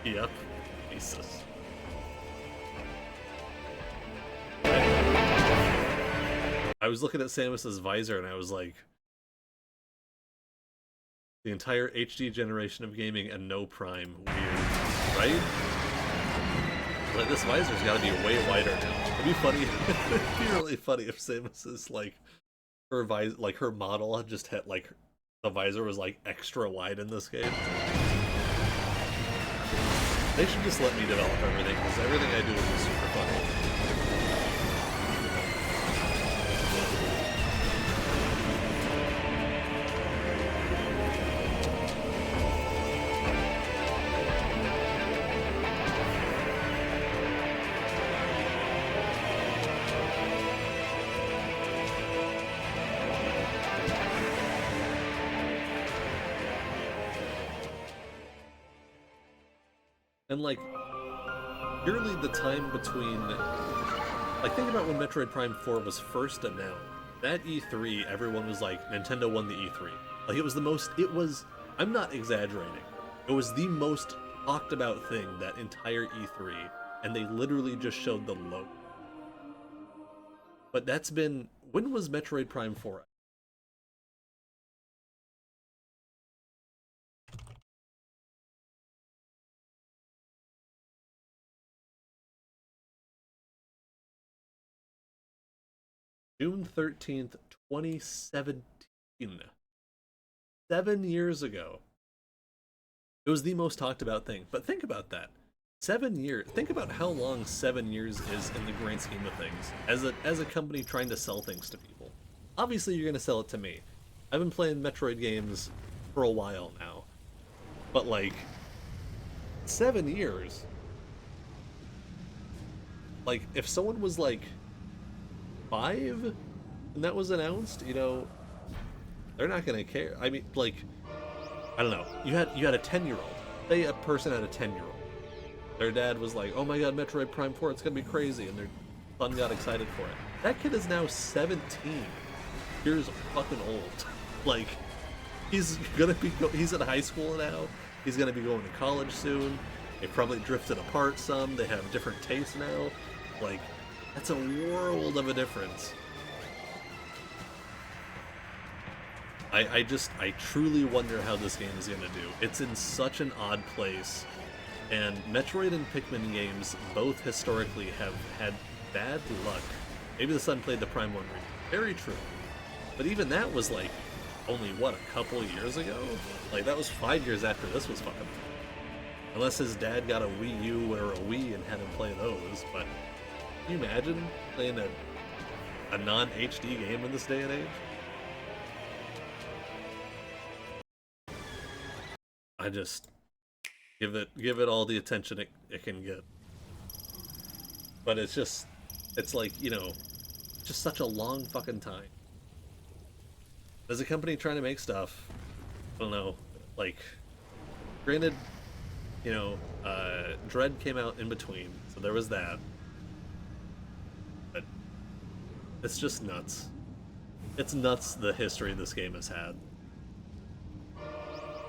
Yep. Jesus. I was looking at Samus's visor and I was like, the entire HD generation of gaming and no Prime. Weird, right? Like, this visor's gotta be way wider now. It'd be funny, it'd be really funny if Samus's, like, her model had just had, like, the visor was, like, extra wide in this game. They should just let me develop everything, because everything I do is super funny. And, like, purely the time between... Like, think about when Metroid Prime 4 was first announced. That E3, everyone was like, Nintendo won the E3. Like, it was the most... It was... I'm not exaggerating. It was the most talked about thing that entire E3, and they literally just showed the logo. But that's been... When was Metroid Prime 4? June 13th, 2017. 7 years ago. It was the most talked about thing. But think about that. 7 years. Think about how long 7 years is in the grand scheme of things. As a company trying to sell things to people. Obviously you're going to sell it to me. I've been playing Metroid games for a while now. But like, 7 years. Like, if someone was like 5 and that was announced, you know, they're not gonna care. I mean, like, I don't know, you had a 10-year-old, say a person had a 10-year-old, their dad was like, oh my god, Metroid Prime 4, it's gonna be crazy, and their son got excited for it. That kid is now 17 years fucking old. Like, he's in high school now, he's gonna be going to college soon, they probably drifted apart some, they have different tastes now. Like, that's a world of a difference. I truly wonder how this game is going to do. It's in such an odd place, and Metroid and Pikmin games both historically have had bad luck. Maybe the son played the Prime 1 remake. Very true. But even that was like, only what, a couple years ago? Like, that was 5 years after this was fucking... Unless his dad got a Wii U or a Wii and had him play those, but... Can you imagine playing a non-HD game in this day and age? I just give it all the attention it can get. But it's like, you know, just such a long fucking time. As a company trying to make stuff, I don't know, like, granted, you know, Dread came out in between, so there was that. But it's just nuts. It's nuts the history this game has had.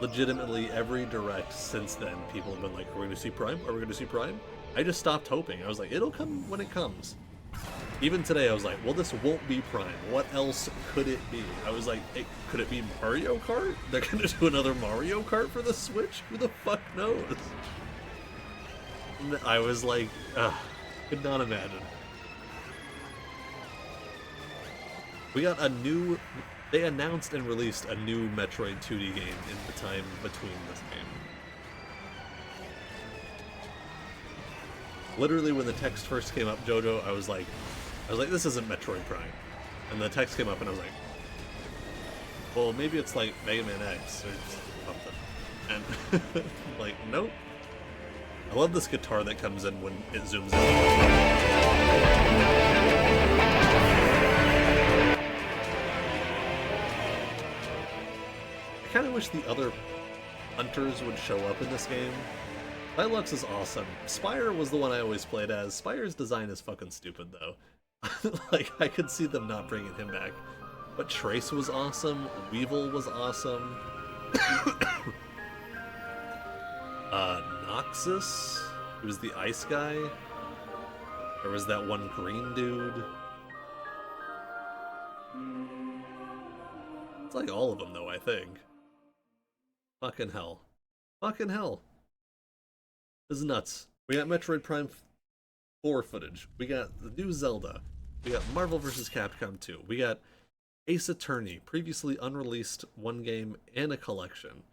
Legitimately, every direct since then, people have been like, are we going to see Prime? Are we going to see Prime? I just stopped hoping. I was like, it'll come when it comes. Even today, I was like, well, this won't be Prime. What else could it be? I was like, could it be Mario Kart? They're going to do another Mario Kart for the Switch? Who the fuck knows? And I was like, could not imagine. We got a new... They announced and released a new Metroid 2D game in the time between this game. Literally, when the text first came up, JoJo, I was like, this isn't Metroid Prime. And the text came up, and I was like, well, maybe it's like Mega Man X or something. And like, nope. I love this guitar that comes in when it zooms in. I kind of wish the other hunters would show up in this game. Lux is awesome. Spire was the one I always played as. Spire's design is fucking stupid, though. Like, I could see them not bringing him back. But Trace was awesome. Weevil was awesome. Noxus, who was the ice guy. There was that one green dude. It's like all of them, though, I think. Fucking hell. Fucking hell. This is nuts. We got Metroid Prime 4 footage. We got the new Zelda. We got Marvel vs. Capcom 2. We got Ace Attorney, previously unreleased one game and a collection.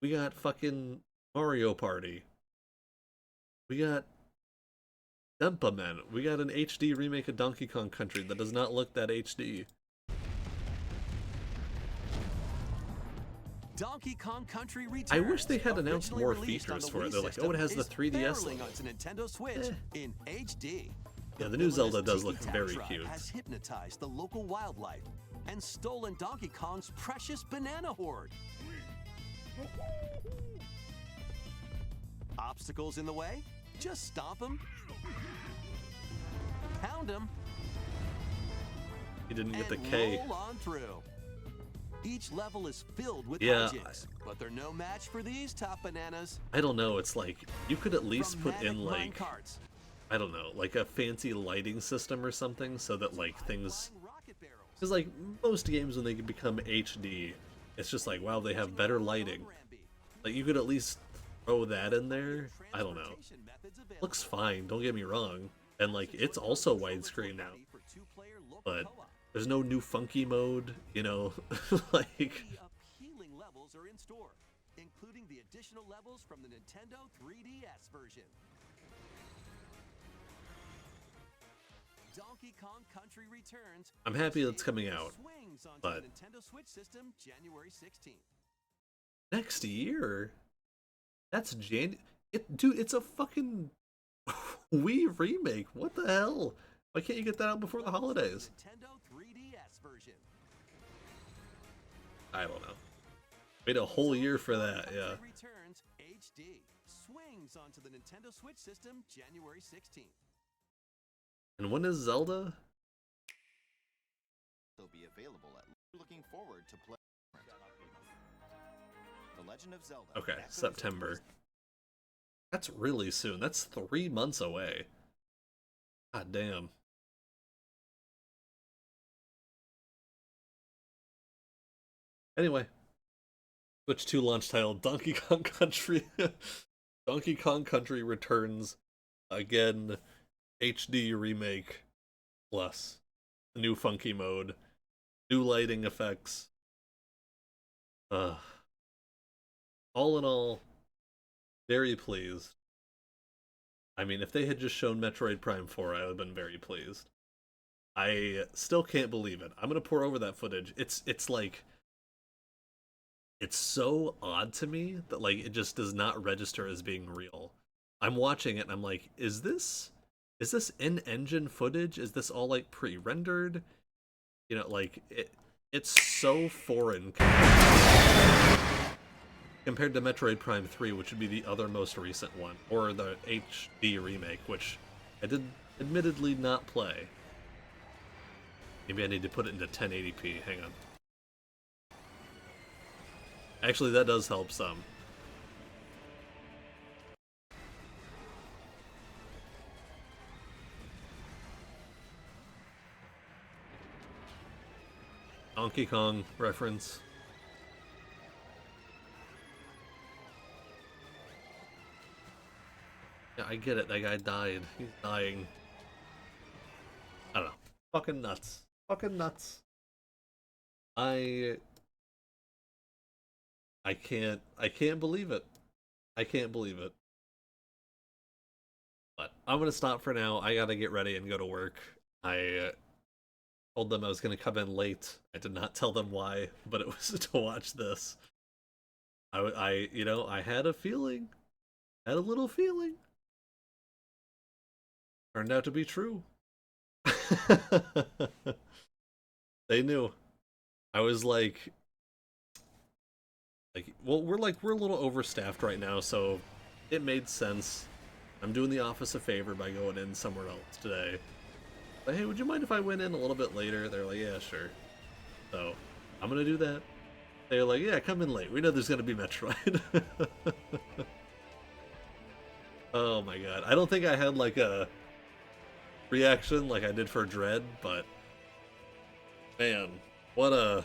We got fucking Mario Party. We got Denpa Men. We got an HD remake of Donkey Kong Country that does not look that HD. Donkey Kong Country Returns. I wish they had announced more features for it. They're like, oh, it has the 3DS logo. Onto Nintendo Switch in HD. Yeah, the new Zelda does look very cute. Has hypnotized the local wildlife and stolen Donkey Kong's precious banana hoard. Obstacles in the way? Just stomp them. Pound them. You didn't get the K. Roll on through. Each level is filled with hijinks, but they're no match for these top bananas. I don't know, it's like, you could at least put in, like, I don't know, like a fancy lighting system or something so that, like, things... Because, like, most games when they become HD, it's just like, wow, they have better lighting. Like, you could at least throw that in there. I don't know. Looks fine, don't get me wrong. And, like, it's also widescreen now. But there's no new funky mode, you know, like... Appealing levels are in store, including the additional levels from the Nintendo 3DS version. Donkey Kong Country Returns. I'm happy it's coming out, but... Nintendo Switch system January 16th. Next year? That's Dude, it's a fucking Wii remake. What the hell? Why can't you get that out before the holidays? Nintendo 3DS version. I don't know. Wait a whole year for that, yeah. Returns HD. Swings onto the Nintendo Switch system January 16th. And when is Zelda? They'll be available at looking forward to play. The Legend of Zelda. Okay, September. That's really soon. That's 3 months away. God damn. Anyway, Switch 2 launch title, Donkey Kong Country. Donkey Kong Country Returns. Again, HD remake plus new funky mode, new lighting effects. All in all, very pleased. I mean, if they had just shown Metroid Prime 4, I would have been very pleased. I still can't believe it. I'm gonna pour over that footage. It's like, it's so odd to me that, like, it just does not register as being real. I'm watching it and I'm like, is this in-engine footage? Is this all, like, pre-rendered? You know, like, it's so foreign compared to Metroid Prime 3, which would be the other most recent one, or the HD remake, which I did admittedly not play. Maybe I need to put it into 1080p. Hang on. Actually, that does help some. Donkey Kong reference. Yeah, I get it. That guy died. He's dying. I don't know. Fucking nuts. Fucking nuts. I can't believe it. I can't believe it. But I'm gonna stop for now. I gotta get ready and go to work. I told them I was gonna come in late. I did not tell them why, but it was to watch this. You know, I had a feeling, had a little feeling. Turned out to be true. They knew. I was like, well, we're a little overstaffed right now, so it made sense. I'm doing the office a favor by going in somewhere else today. But hey, would you mind if I went in a little bit later? They're like, yeah, sure. So I'm gonna do that. They're like, yeah, come in late. We know there's gonna be Metroid. Oh my god. I don't think I had like a reaction like I did for Dread, but man, what a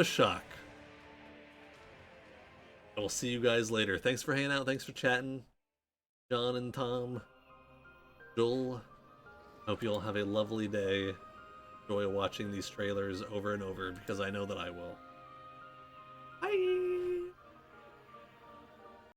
shock. I will see you guys later. Thanks for hanging out. Thanks for chatting. John and Tom. Joel. Hope you all have a lovely day. Enjoy watching these trailers over and over because I know that I will. Bye!